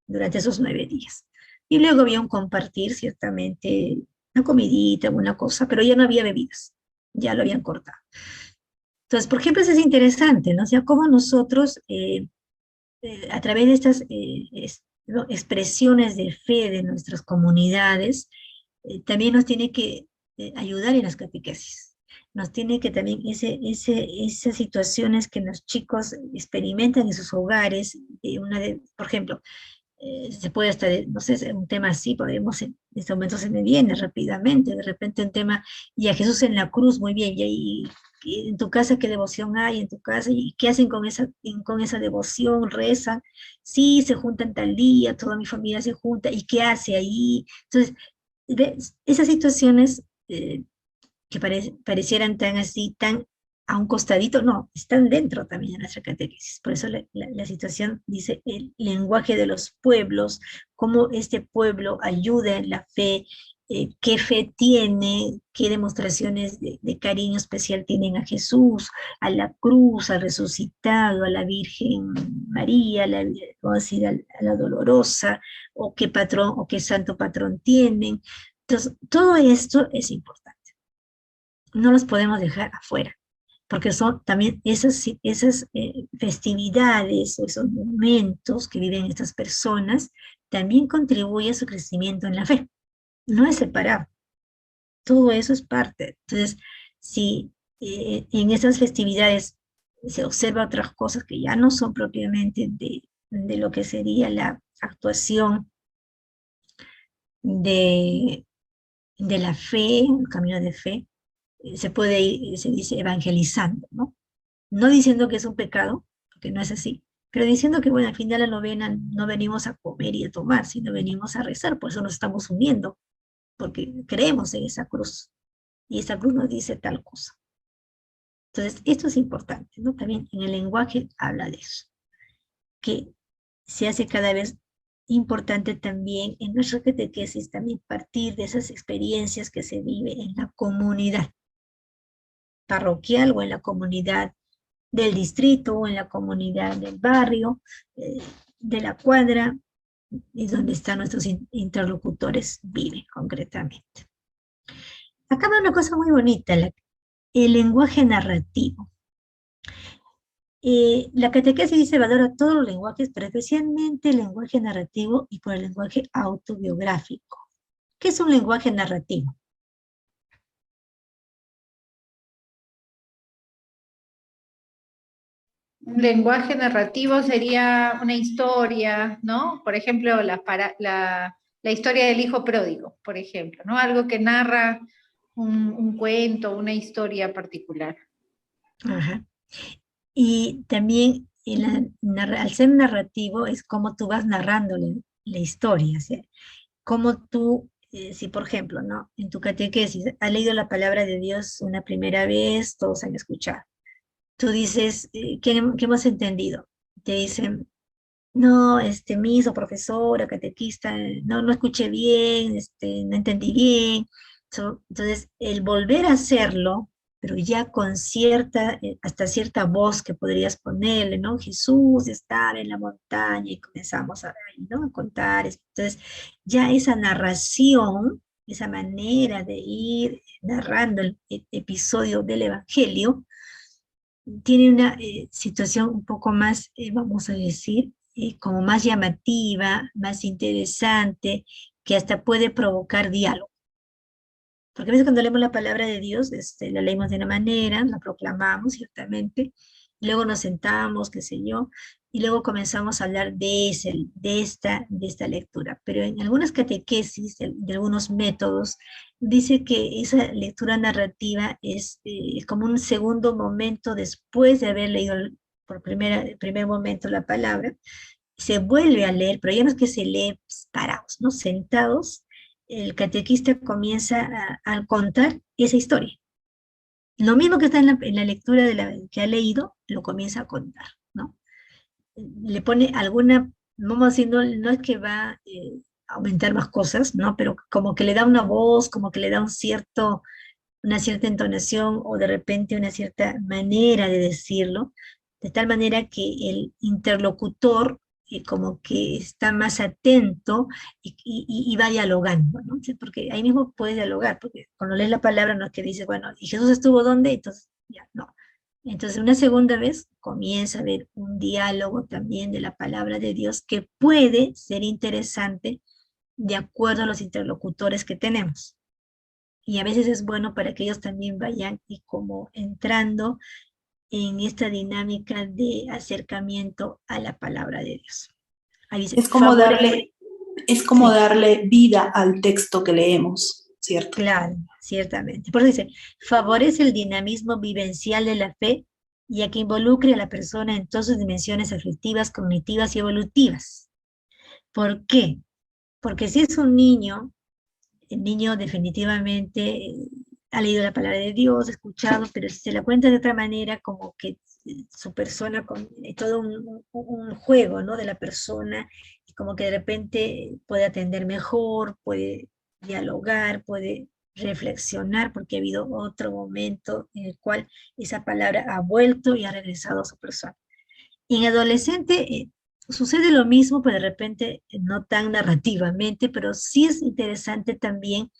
Durante esos 9 días. Y luego había un compartir, ciertamente, una comidita, alguna cosa, pero ya no había bebidas, ya lo habían cortado. Entonces, por ejemplo, eso es interesante, ¿no? O sea, cómo nosotros, a través de estas expresiones de fe de nuestras comunidades, también nos tiene que ayudar en las catequesis. Nos tiene que también, esas situaciones que los chicos experimentan en sus hogares, por ejemplo, se puede hasta, no sé, un tema así, podemos, en este momento se me viene rápidamente, de repente un tema, y a Jesús en la cruz, muy bien, y en tu casa qué devoción hay, en tu casa, y qué hacen con esa devoción, rezan, sí, se juntan tal día, toda mi familia se junta, y qué hace ahí. Entonces, esas situaciones que parecieran tan así, tan a un costadito, no, están dentro también de nuestra catequesis. Por eso la situación dice el lenguaje de los pueblos, cómo este pueblo ayuda en la fe, qué fe tiene, qué demostraciones de cariño especial tienen a Jesús, a la cruz, al resucitado, a la Virgen María, vamos a decir, a la Dolorosa, o qué patrón o qué santo patrón tienen. Entonces, todo esto es importante. No los podemos dejar afuera, porque son también esas festividades o esos momentos que viven estas personas, también contribuyen a su crecimiento en la fe. No es separado. Todo eso es parte. Entonces, si en esas festividades se observa otras cosas que ya no son propiamente de lo que sería la actuación de la fe, el camino de fe, se puede ir, se dice, evangelizando, ¿no? No diciendo que es un pecado, porque no es así, pero diciendo que, bueno, al final de la novena no venimos a comer y a tomar, sino venimos a rezar, por eso nos estamos uniendo, porque creemos en esa cruz, y esa cruz nos dice tal cosa. Entonces, esto es importante, ¿no? También en el lenguaje habla de eso, que se hace cada vez importante también en nuestra catequesis, también partir de esas experiencias que se vive en la comunidad parroquial o en la comunidad del distrito o en la comunidad del barrio, de la cuadra, y donde están nuestros interlocutores viven concretamente. Acá va una cosa muy bonita, el lenguaje narrativo. La catequesis dice valora todos los lenguajes, pero especialmente el lenguaje narrativo y por el lenguaje autobiográfico. ¿Qué es un lenguaje narrativo? Un lenguaje narrativo sería una historia, ¿no? Por ejemplo, la historia del hijo pródigo, por ejemplo, ¿no? Algo que narra un cuento, una historia particular. Ajá. Y también al ser narrativo es como tú vas narrando la historia, ¿sí? Como tú, si por ejemplo, ¿no? En tu catequesis has leído la palabra de Dios una primera vez, todos han escuchado. Tú dices, ¿qué hemos entendido? Te dicen, no, miso, profesora, catequista, no escuché bien, no entendí bien. Entonces, el volver a hacerlo, pero ya con hasta cierta voz que podrías ponerle, ¿no? Jesús estaba en la montaña y comenzamos ¿no? a contar. Entonces, ya esa narración, esa manera de ir narrando el episodio del Evangelio, tiene una situación un poco más, vamos a decir, como más llamativa, más interesante, que hasta puede provocar diálogo. Porque a veces cuando leemos la palabra de Dios, la leemos de una manera, la proclamamos ciertamente, luego nos sentamos, qué sé yo, y luego comenzamos a hablar de esta lectura. Pero en algunas catequesis, de algunos métodos, dice que esa lectura narrativa es como un segundo momento después de haber leído por primer momento la palabra, se vuelve a leer, pero ya no es que se lee parados, ¿no? Sentados, el catequista comienza a contar esa historia. Lo mismo que está en la lectura que ha leído, lo comienza a contar, ¿no? Le pone alguna, vamos a decir, no es que va a aumentar más cosas, ¿no? Pero como que le da una voz, como que le da una cierta entonación, o de repente una cierta manera de decirlo, de tal manera que el interlocutor como que está más atento y va dialogando, ¿no? Porque ahí mismo puedes dialogar, porque cuando lees la palabra no es que dices, bueno, ¿y Jesús estuvo dónde? Entonces, ya, no. Entonces, una segunda vez comienza a haber un diálogo también de la palabra de Dios que puede ser interesante de acuerdo a los interlocutores que tenemos. Y a veces es bueno para que ellos también vayan y como entrando en esta dinámica de acercamiento a la palabra de Dios. Ahí dice, es como darle vida al texto que leemos, ¿cierto? Claro, ciertamente. Por eso dice, favorece el dinamismo vivencial de la fe, ya que involucre a la persona en todas sus dimensiones afectivas, cognitivas y evolutivas. ¿Por qué? Porque si es un niño, el niño definitivamente ha leído la palabra de Dios, ha escuchado, pero si se la cuenta de otra manera, como que su persona, con todo un juego, ¿no? De la persona, y como que de repente puede atender mejor, puede dialogar, puede reflexionar, porque ha habido otro momento en el cual esa palabra ha vuelto y ha regresado a su persona. Y en adolescente sucede lo mismo, pero de repente no tan narrativamente, pero sí es interesante también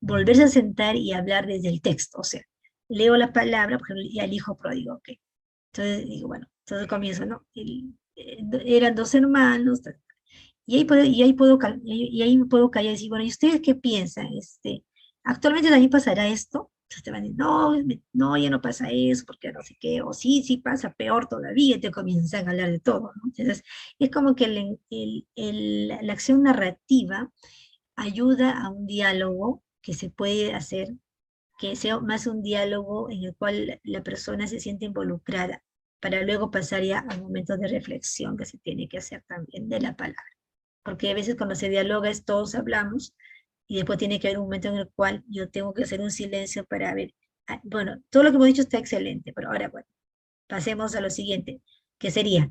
volverse a sentar y hablar desde el texto. O sea, leo la palabra, por ejemplo, y al hijo pródigo, ok. Entonces digo, bueno, entonces comienzo, ¿no? Eran dos hermanos, y ahí me puedo callar y decir, bueno, ¿y ustedes qué piensan? ¿Actualmente también pasará esto? Entonces te van a decir, no, ya no pasa eso, porque no sé qué, o sí pasa, peor todavía, y te comienzan a hablar de todo, ¿no? Entonces, es como que la acción narrativa ayuda a un diálogo que se puede hacer, que sea más un diálogo en el cual la persona se siente involucrada, para luego pasar ya a momentos de reflexión que se tiene que hacer también de la palabra. Porque a veces cuando se dialoga es todos hablamos, y después tiene que haber un momento en el cual yo tengo que hacer un silencio para ver, bueno, todo lo que hemos dicho está excelente, pero ahora, bueno, pasemos a lo siguiente, que sería,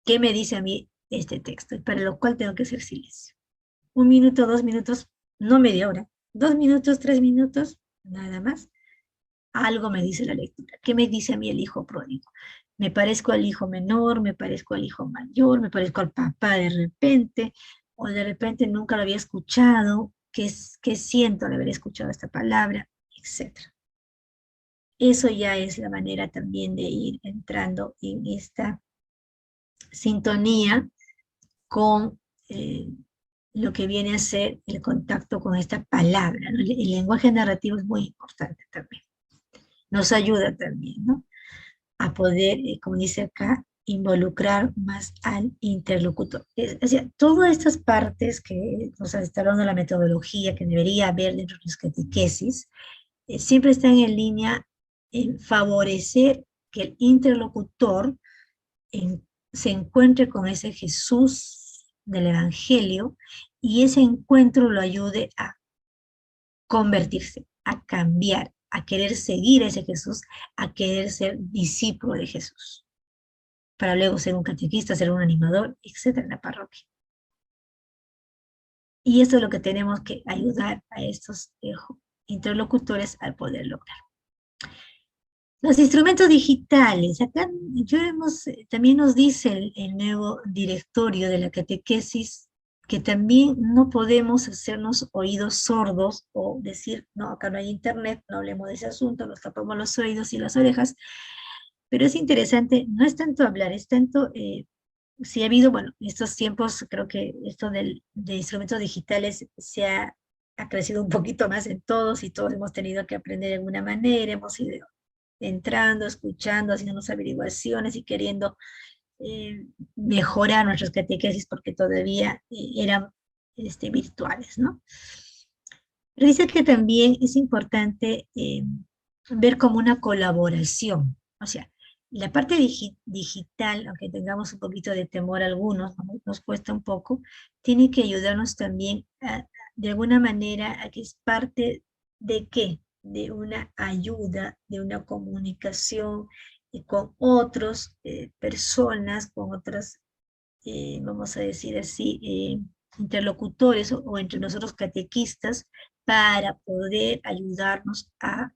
¿qué me dice a mí este texto? Para lo cual tengo que hacer silencio. 1 minuto, 2 minutos, no media hora, 2 minutos, 3 minutos, nada más. Algo me dice la lectura. ¿Qué me dice a mí el hijo pródigo? Me parezco al hijo menor, me parezco al hijo mayor, me parezco al papá de repente, o de repente nunca lo había escuchado, ¿qué siento al haber escuchado esta palabra? Etcétera. Eso ya es la manera también de ir entrando en esta sintonía con lo que viene a ser el contacto con esta palabra, ¿no? El lenguaje narrativo es muy importante también. Nos ayuda también, ¿no? A poder, como dice acá, involucrar más al interlocutor. Es decir, todas estas partes que nos está hablando de la metodología que debería haber dentro de las catequesis, siempre están en línea en favorecer que el interlocutor se encuentre con ese Jesús del Evangelio, y ese encuentro lo ayude a convertirse, a cambiar, a querer seguir a ese Jesús, a querer ser discípulo de Jesús, para luego ser un catequista, ser un animador, etcétera, en la parroquia. Y eso es lo que tenemos que ayudar a estos interlocutores a poder lograr. Los instrumentos digitales, acá también nos dice el nuevo directorio de la catequesis que también no podemos hacernos oídos sordos o decir, no, acá no hay internet, no hablemos de ese asunto, nos tapamos los oídos y las orejas, pero es interesante, no es tanto hablar, es tanto, si ha habido, bueno, en estos tiempos creo que esto de instrumentos digitales ha crecido un poquito más en todos, y todos hemos tenido que aprender de alguna manera, hemos ido entrando, escuchando, haciendo unas averiguaciones y queriendo mejorar nuestras catequesis porque todavía eran virtuales, ¿no? Pero dice que también es importante ver como una colaboración, o sea, la parte digital, aunque tengamos un poquito de temor a algunos, ¿no? Nos cuesta un poco, tiene que ayudarnos también de alguna manera a que es parte de ¿qué? De una ayuda, de una comunicación con otras personas, con otras, vamos a decir así, interlocutores o entre nosotros catequistas, para poder ayudarnos a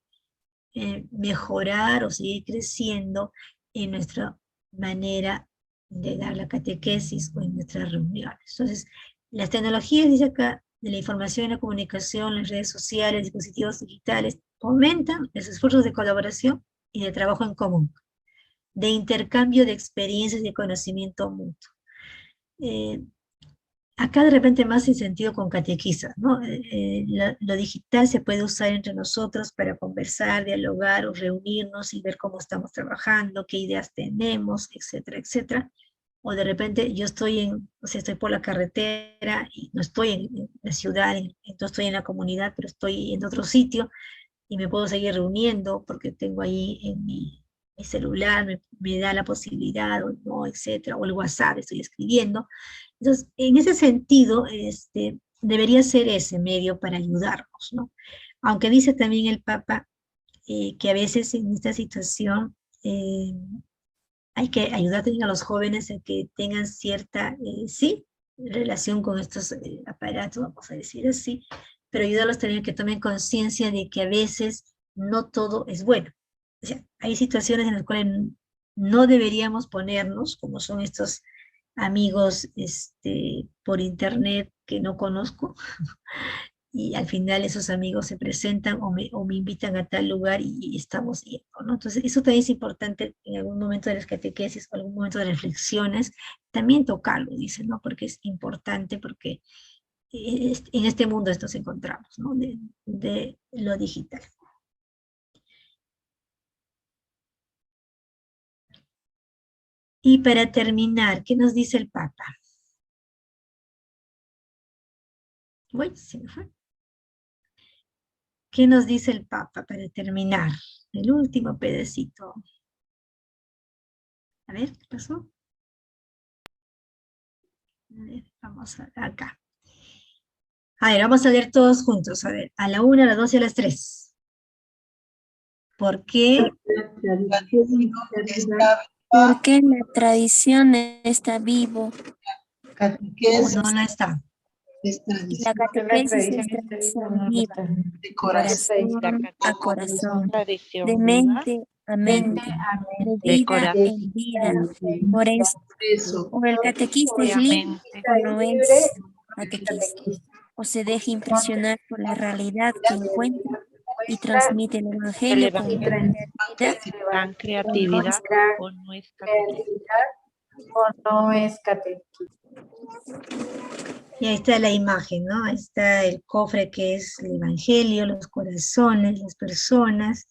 mejorar o seguir creciendo en nuestra manera de dar la catequesis o en nuestras reuniones. Entonces, las tecnologías, dice acá, de la información y la comunicación, las redes sociales, dispositivos digitales, fomentan los esfuerzos de colaboración y de trabajo en común, de intercambio de experiencias y de conocimiento mutuo. Acá de repente más en sentido con catequistas, ¿no? Lo digital se puede usar entre nosotros para conversar, dialogar o reunirnos y ver cómo estamos trabajando, qué ideas tenemos, etcétera, etcétera. O de repente yo estoy estoy por la carretera y no estoy en la ciudad, no estoy en la comunidad, pero estoy en otro sitio y me puedo seguir reuniendo porque tengo ahí en mi celular, me da la posibilidad, o no, etcétera, o el WhatsApp, estoy escribiendo. Entonces, en ese sentido, debería ser ese medio para ayudarnos, ¿no? Aunque dice también el Papa que a veces en esta situación hay que ayudar también a los jóvenes a que tengan cierta, sí, relación con estos aparatos, vamos a decir así, pero ayudarlos también a que tomen conciencia de que a veces no todo es bueno. O sea, hay situaciones en las cuales no deberíamos ponernos, como son estos amigos por internet que no conozco, y al final esos amigos se presentan o me invitan a tal lugar y estamos yendo, ¿no? Entonces, eso también es importante en algún momento de las catequesis o algún momento de reflexiones, también tocarlo, dice, ¿no? Porque es importante, porque en este mundo nos encontramos, ¿no? De lo digital. Y para terminar, ¿qué nos dice el Papa? Uy, se me fue. ¿Qué nos dice el Papa para terminar? El último pedacito. A ver, ¿qué pasó? A ver, vamos acá. A ver, vamos a leer todos juntos. A ver, a la 1, a las 2 y a las 3. ¿Por qué? Porque la tradición está vivo. No, no está. La catequesis es viva, de corazón a corazón, de mente a mente, de vida en vida. Por eso, o el catequista es libre o no es catequista, o se deja impresionar por la realidad que encuentra y transmite el evangelio con creatividad o no es catequista. O no es catequista. Y ahí está la imagen, ¿no? Ahí está el cofre que es el evangelio, los corazones, las personas,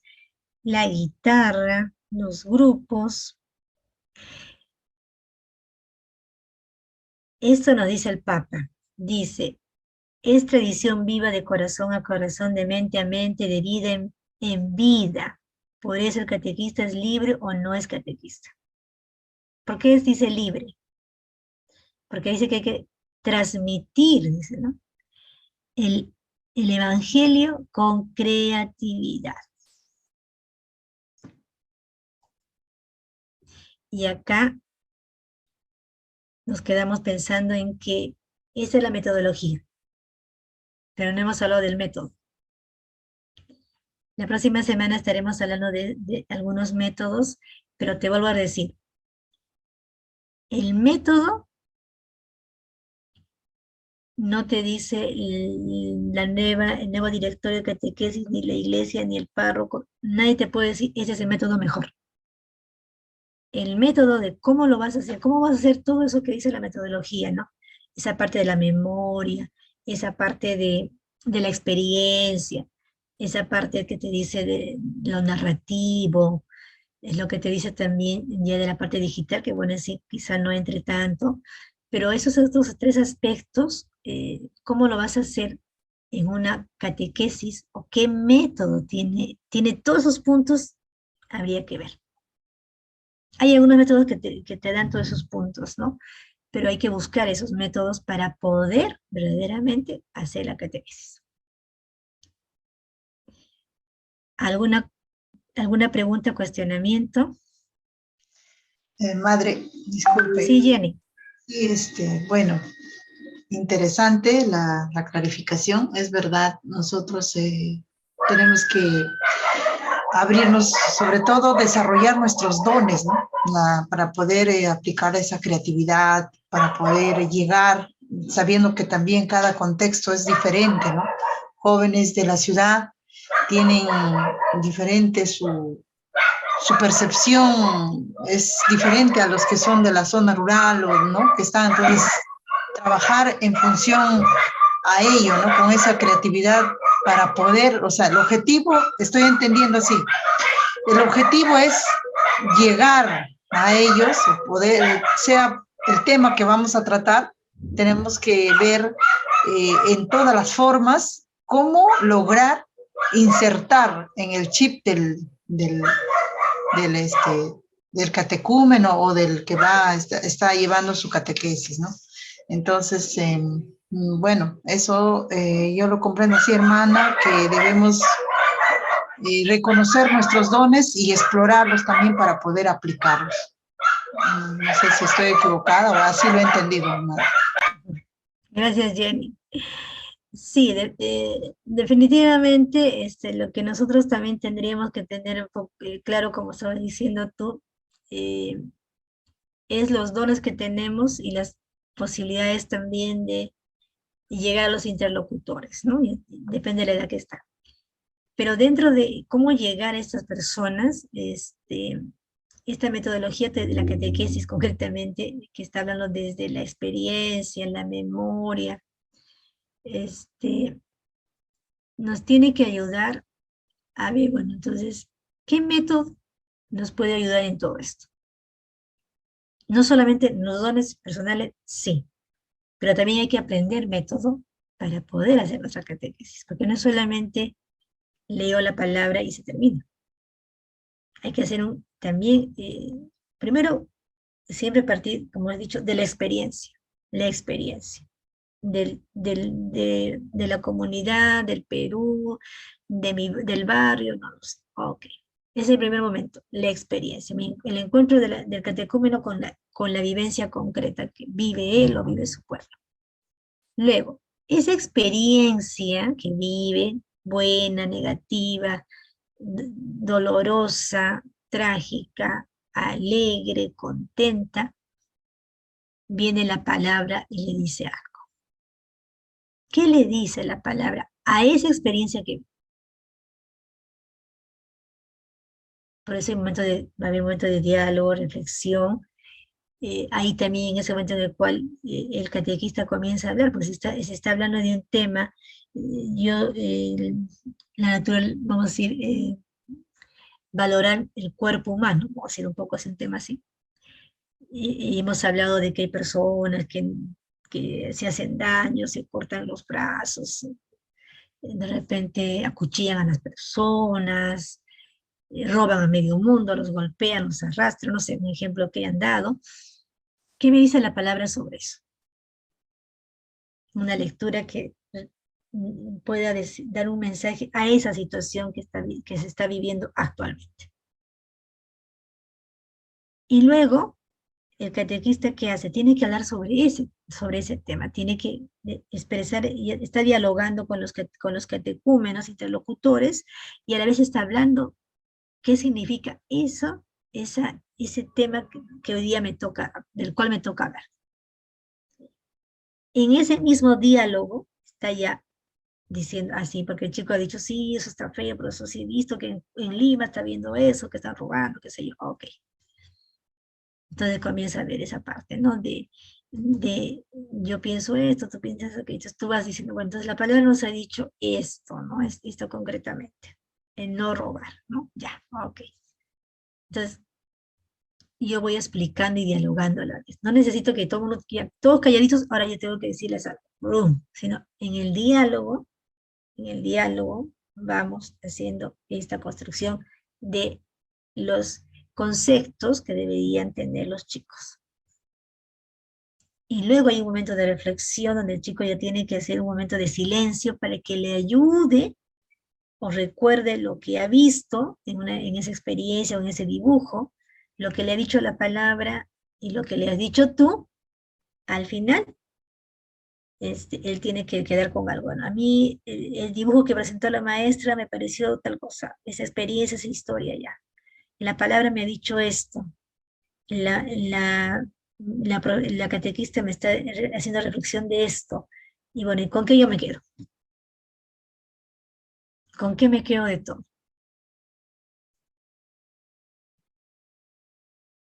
la guitarra, los grupos. Esto nos dice el Papa. Dice, es tradición viva de corazón a corazón, de mente a mente, de vida en vida. Por eso el catequista es libre o no es catequista. ¿Por qué dice libre? Porque dice que hay que transmitir, dice, ¿no? El evangelio con creatividad. Y acá nos quedamos pensando en que esa es la metodología, pero no hemos hablado del método. La próxima semana estaremos hablando de algunos métodos, pero te vuelvo a decir, el método no te dice el nuevo directorio de catequesis, ni la iglesia, ni el párroco, nadie te puede decir, ese es el método mejor. El método de cómo lo vas a hacer, cómo vas a hacer todo eso que dice la metodología, ¿no? Esa parte de la memoria, esa parte de la experiencia, esa parte que te dice de lo narrativo, es lo que te dice también ya de la parte digital, que bueno, sí, quizá no entre tanto, pero esos otros 3 aspectos, ¿cómo lo vas a hacer en una catequesis? ¿O qué método tiene todos esos puntos? Habría que ver. Hay algunos métodos que te dan todos esos puntos, ¿no? Pero hay que buscar esos métodos para poder verdaderamente hacer la catequesis. ¿Alguna pregunta o cuestionamiento? Madre, disculpe. Sí, Jenny. Bueno, interesante la clarificación. Es verdad, nosotros tenemos que abrirnos, sobre todo desarrollar nuestros dones, ¿no? Para poder aplicar esa creatividad, para poder llegar, sabiendo que también cada contexto es diferente, ¿no? Jóvenes de la ciudad tienen diferente su percepción, es diferente a los que son de la zona rural, o ¿no? Que están, entonces, trabajar en función a ello, ¿no? Con esa creatividad para poder, o sea, el objetivo, estoy entendiendo así, el objetivo es llegar a ellos, o poder, sea el tema que vamos a tratar, tenemos que ver en todas las formas cómo lograr insertar en el chip del catecúmeno o del que está llevando su catequesis, ¿no? Entonces, bueno, eso yo lo comprendo así, hermana, que debemos reconocer nuestros dones y explorarlos también para poder aplicarlos. No sé si estoy equivocada o así lo he entendido, hermana. Gracias, Jenny. Sí, definitivamente lo que nosotros también tendríamos que tener un poco, claro, como estabas diciendo tú, es los dones que tenemos y las posibilidades también de llegar a los interlocutores, ¿no? Depende de la edad que está. Pero dentro de cómo llegar a estas personas, esta metodología de la catequesis concretamente, que está hablando desde la experiencia, la memoria, nos tiene que ayudar a ver, bueno, entonces, ¿qué método nos puede ayudar en todo esto? No solamente los dones personales, sí, pero también hay que aprender método para poder hacer nuestra catequesis, porque no es solamente leo la palabra y se termina. Hay que hacer también, primero, siempre partir, como he dicho, de la experiencia de la comunidad, del Perú, del barrio, no lo sé. Ok. Es el primer momento, la experiencia, el encuentro del catecúmeno con la vivencia concreta que vive él o vive su pueblo. Luego, esa experiencia que vive, buena, negativa, dolorosa, trágica, alegre, contenta, viene la palabra y le dice algo. ¿Qué le dice la palabra a esa experiencia que vive? Por ese momento va a haber un momento de diálogo, reflexión. Ahí también en ese momento en el cual el catequista comienza a hablar, pues se está hablando de un tema, la natural, vamos a decir, valorar el cuerpo humano, vamos a decir un poco así, un tema así. Y hemos hablado de que hay personas que se hacen daño, se cortan los brazos, de repente acuchillan a las personas, roban a medio mundo, los golpean, los arrastran, no sé, un ejemplo que hayan dado. ¿Qué me dice la palabra sobre eso? Una lectura que pueda dar un mensaje a esa situación que se está viviendo actualmente. Y luego, el catequista, ¿qué hace? Tiene que hablar sobre ese tema, tiene que expresar, y está dialogando con los catecúmenos, interlocutores, y a la vez está hablando qué significa eso, ese tema que hoy día del cual me toca hablar. En ese mismo diálogo está ya diciendo así, porque el chico ha dicho, sí, eso está feo, pero eso sí he visto que en Lima está viendo eso, que están robando, qué sé yo, ok. Entonces comienza a ver esa parte, ¿no? De yo pienso esto, tú piensas eso, entonces tú vas diciendo, bueno, entonces la palabra nos ha dicho esto, ¿no? Es esto concretamente, el no robar, ¿no? Ya, ok. Entonces, yo voy explicando y dialogando a la vez. No necesito que todo el mundo, todos calladitos, ahora yo tengo que decirles algo, sino en el diálogo vamos haciendo esta construcción de los conceptos que deberían tener los chicos. Y luego hay un momento de reflexión donde el chico ya tiene que hacer un momento de silencio para que le ayude o recuerde lo que ha visto en esa experiencia o en ese dibujo, lo que le ha dicho la palabra y lo que le has dicho tú. Al final, él tiene que quedar con algo. ¿No? A mí el dibujo que presentó la maestra me pareció tal cosa, esa experiencia, esa historia ya. La palabra me ha dicho esto. La catequista me está haciendo reflexión de esto. Y bueno, ¿y con qué yo me quedo? ¿Con qué me quedo de todo?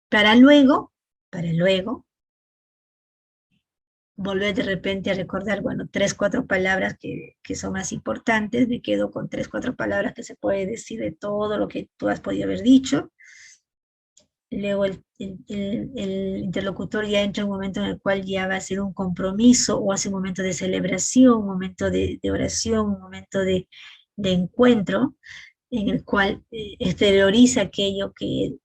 Para luego, volver de repente a recordar, bueno, 3, 4 palabras que son más importantes, me quedo con 3, 4 palabras que se puede decir de todo lo que tú has podido haber dicho. Luego el interlocutor ya entra en un momento en el cual ya va a ser un compromiso, o hace un momento de celebración, un momento de oración, un momento de encuentro, en el cual exterioriza aquello que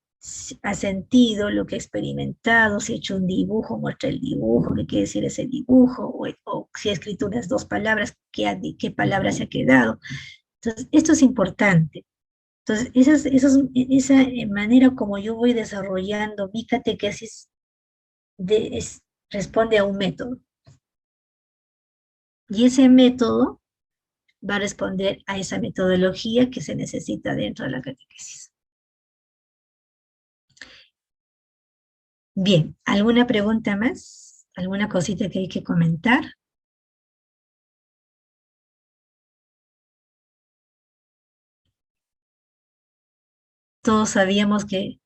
ha sentido, lo que ha experimentado. Si ha hecho un dibujo, muestra el dibujo, qué quiere decir ese dibujo, o si ha escrito unas 2 palabras, qué palabra se ha quedado. Entonces, esto es importante. Entonces, esa manera como yo voy desarrollando mi catequesis responde a un método. Y ese método va a responder a esa metodología que se necesita dentro de la catequesis. Bien, ¿alguna pregunta más? ¿Alguna cosita que hay que comentar? Todos sabíamos que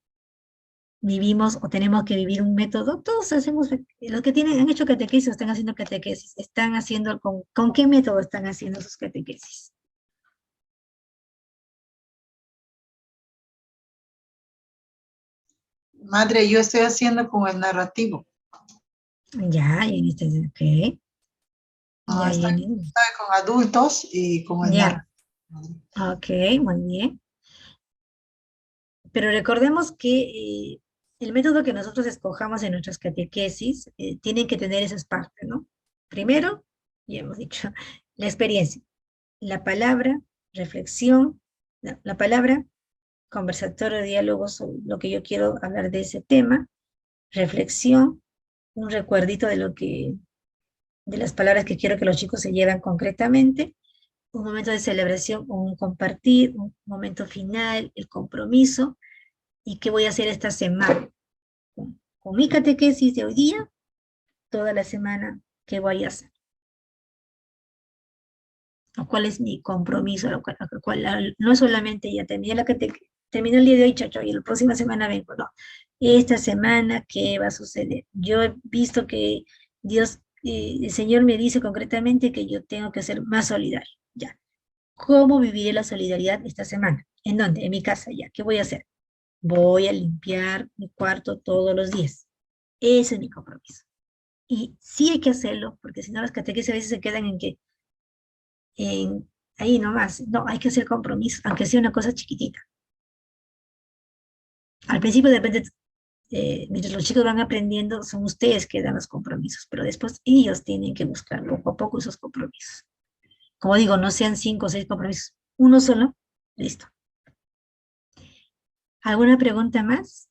vivimos o tenemos que vivir un método. Todos hacemos, los que han hecho catequesis, están haciendo catequesis. Están haciendo, ¿con qué método están haciendo sus catequesis? Madre, yo estoy haciendo con el narrativo. Ya, y ok. Ah, está con adultos y con el narrativo. Ok, muy bien. Pero recordemos que el método que nosotros escojamos en nuestras catequesis tienen que tener esas partes, ¿no? Primero, ya hemos dicho, la experiencia, la palabra, reflexión, la palabra, conversatorio, diálogo sobre lo que yo quiero hablar de ese tema, reflexión, un recuerdito de de las palabras que quiero que los chicos se lleven concretamente, un momento de celebración, un compartir, un momento final, el compromiso, y qué voy a hacer esta semana. Con mi catequesis de hoy día, toda la semana, ¿qué voy a hacer? ¿O cuál es mi compromiso? No solamente ya terminé la catequesis, terminé el día de hoy, chacho, y la próxima semana vengo, no. Esta semana, ¿qué va a suceder? Yo he visto que Dios, el Señor me dice concretamente que yo tengo que ser más solidario, ya. ¿Cómo viviré la solidaridad esta semana? ¿En dónde? En mi casa, ya. ¿Qué voy a hacer? Voy a limpiar mi cuarto todos los días. Ese es mi compromiso. Y sí hay que hacerlo, porque si no las catequesis a veces se quedan ahí nomás. No, hay que hacer compromiso, aunque sea una cosa chiquitita. Al principio depende, mientras los chicos van aprendiendo, son ustedes que dan los compromisos, pero después ellos tienen que buscar poco a poco esos compromisos. Como digo, no sean 5 o 6 compromisos, uno solo, listo. ¿Alguna pregunta más?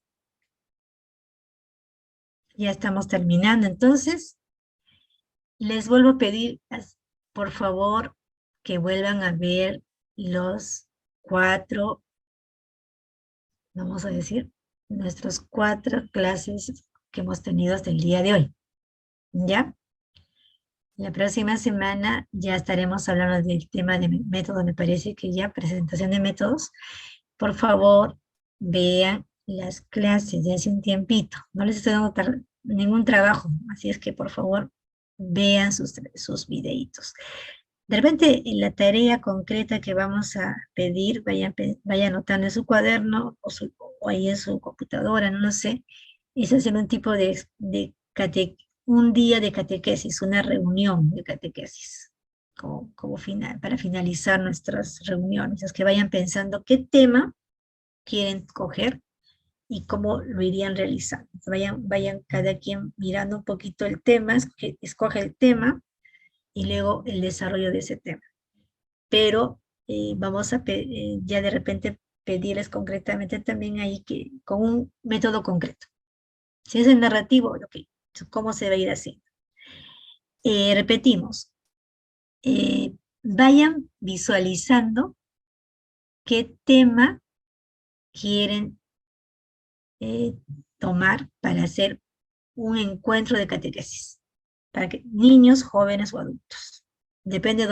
Ya estamos terminando, entonces les vuelvo a pedir, por favor, que vuelvan a ver los 4, vamos a decir, nuestras 4 clases que hemos tenido hasta el día de hoy. ¿Ya? La próxima semana ya estaremos hablando del tema de método, me parece que ya, presentación de métodos. Por favor, vean las clases de hace un tiempito. No les estoy dando ningún trabajo, así es que por favor, vean sus videitos. De repente, en la tarea concreta que vamos a pedir, vaya anotando en su cuaderno o ahí en su computadora, no lo sé, es hacer un tipo un día de catequesis, una reunión de catequesis, para finalizar nuestras reuniones. Es que vayan pensando qué tema quieren coger y cómo lo irían realizando. Vayan cada quien mirando un poquito el tema, escoge el tema, y luego el desarrollo de ese tema. Pero vamos a ya de repente pedirles concretamente también ahí que con un método concreto. Si es el narrativo, ok, ¿cómo se va a ir haciendo? Repetimos, vayan visualizando qué tema quieren tomar para hacer un encuentro de catequesis. Para que niños, jóvenes o adultos. Depende de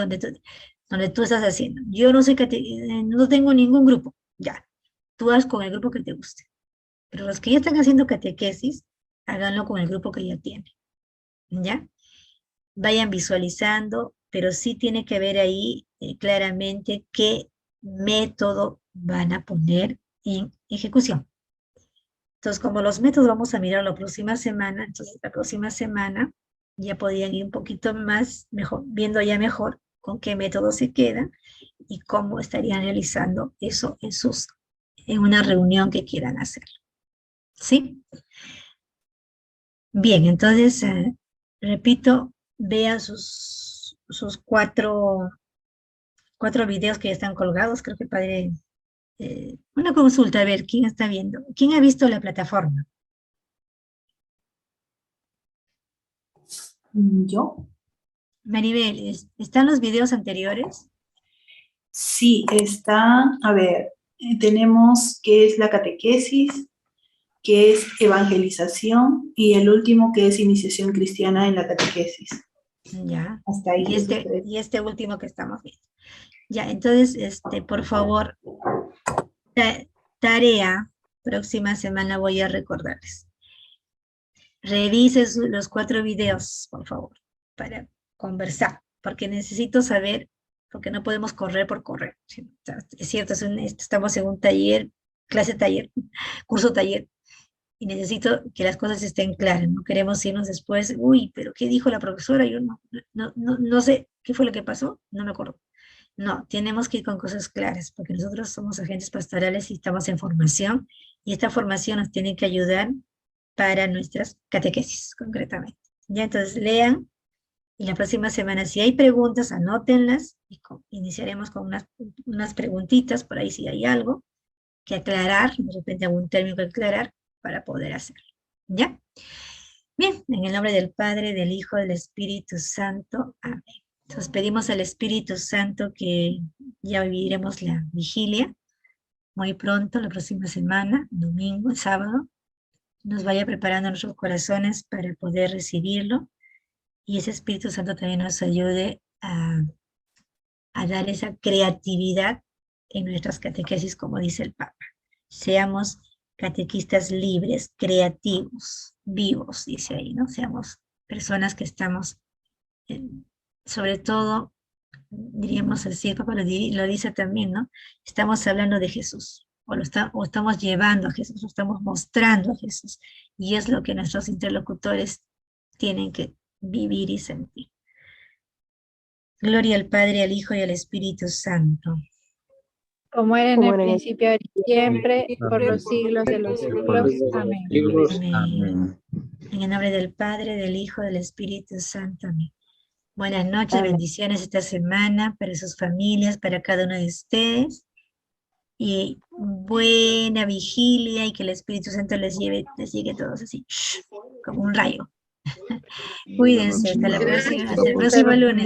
donde tú estás haciendo. Yo no sé no tengo ningún grupo. Ya, tú haz con el grupo que te guste. Pero los que ya están haciendo catequesis, háganlo con el grupo que ya tienen. ¿Ya? Vayan visualizando, pero sí tiene que ver ahí claramente qué método van a poner en ejecución. Entonces, como los métodos vamos a mirar la próxima semana, entonces la próxima semana ya podían ir un poquito más, viendo ya mejor con qué método se quedan y cómo estarían realizando eso en una reunión que quieran hacer. ¿Sí? Bien, entonces, repito, vean sus 4 videos que ya están colgados. Creo que el padre, una consulta, a ver, ¿quién está viendo? ¿Quién ha visto la plataforma? ¿Yo? Maribel, ¿están los videos anteriores? Sí, está, a ver, tenemos que es la catequesis, que es evangelización, y el último que es iniciación cristiana en la catequesis. Ya. Hasta ahí. Y este último que estamos viendo. Ya, entonces, por favor, tarea, próxima semana voy a recordarles. Revise los 4 videos, por favor, para conversar, porque necesito saber, porque no podemos correr por correr. ¿Sí? Es cierto, estamos en un taller, clase taller, curso taller, y necesito que las cosas estén claras. No queremos irnos después, uy, pero ¿qué dijo la profesora? Yo no sé qué fue lo que pasó, no me acuerdo. No, tenemos que ir con cosas claras, porque nosotros somos agentes pastorales y estamos en formación, y esta formación nos tiene que ayudar para nuestras catequesis, concretamente. Ya, entonces lean, y la próxima semana, si hay preguntas, anótenlas, y iniciaremos con unas preguntitas, por ahí si hay algo que aclarar, de repente algún término que aclarar, para poder hacerlo. ¿Ya? Bien, en el nombre del Padre, del Hijo, del Espíritu Santo. Amén. Entonces pedimos al Espíritu Santo que ya viviremos la vigilia muy pronto, la próxima semana, domingo, sábado, nos vaya preparando nuestros corazones para poder recibirlo, y ese Espíritu Santo también nos ayude a dar esa creatividad en nuestras catequesis, como dice el Papa. Seamos catequistas libres, creativos, vivos, dice ahí, ¿no? Seamos personas que estamos, sobre todo, diríamos así, el Papa lo dice también, ¿no? Estamos hablando de Jesús, o estamos llevando a Jesús, o estamos mostrando a Jesús, y es lo que nuestros interlocutores tienen que vivir y sentir. Gloria al Padre, al Hijo y al Espíritu Santo. Como era en el principio, ahora y siempre, y por los siglos de los siglos. Amén. Amén. En el nombre del Padre, del Hijo, del Espíritu Santo. Amén. Buenas noches, bendiciones esta semana para sus familias, para cada uno de ustedes. Y buena vigilia, y que el Espíritu Santo les llegue a todos así, como un rayo. Cuídense, hasta el próximo lunes.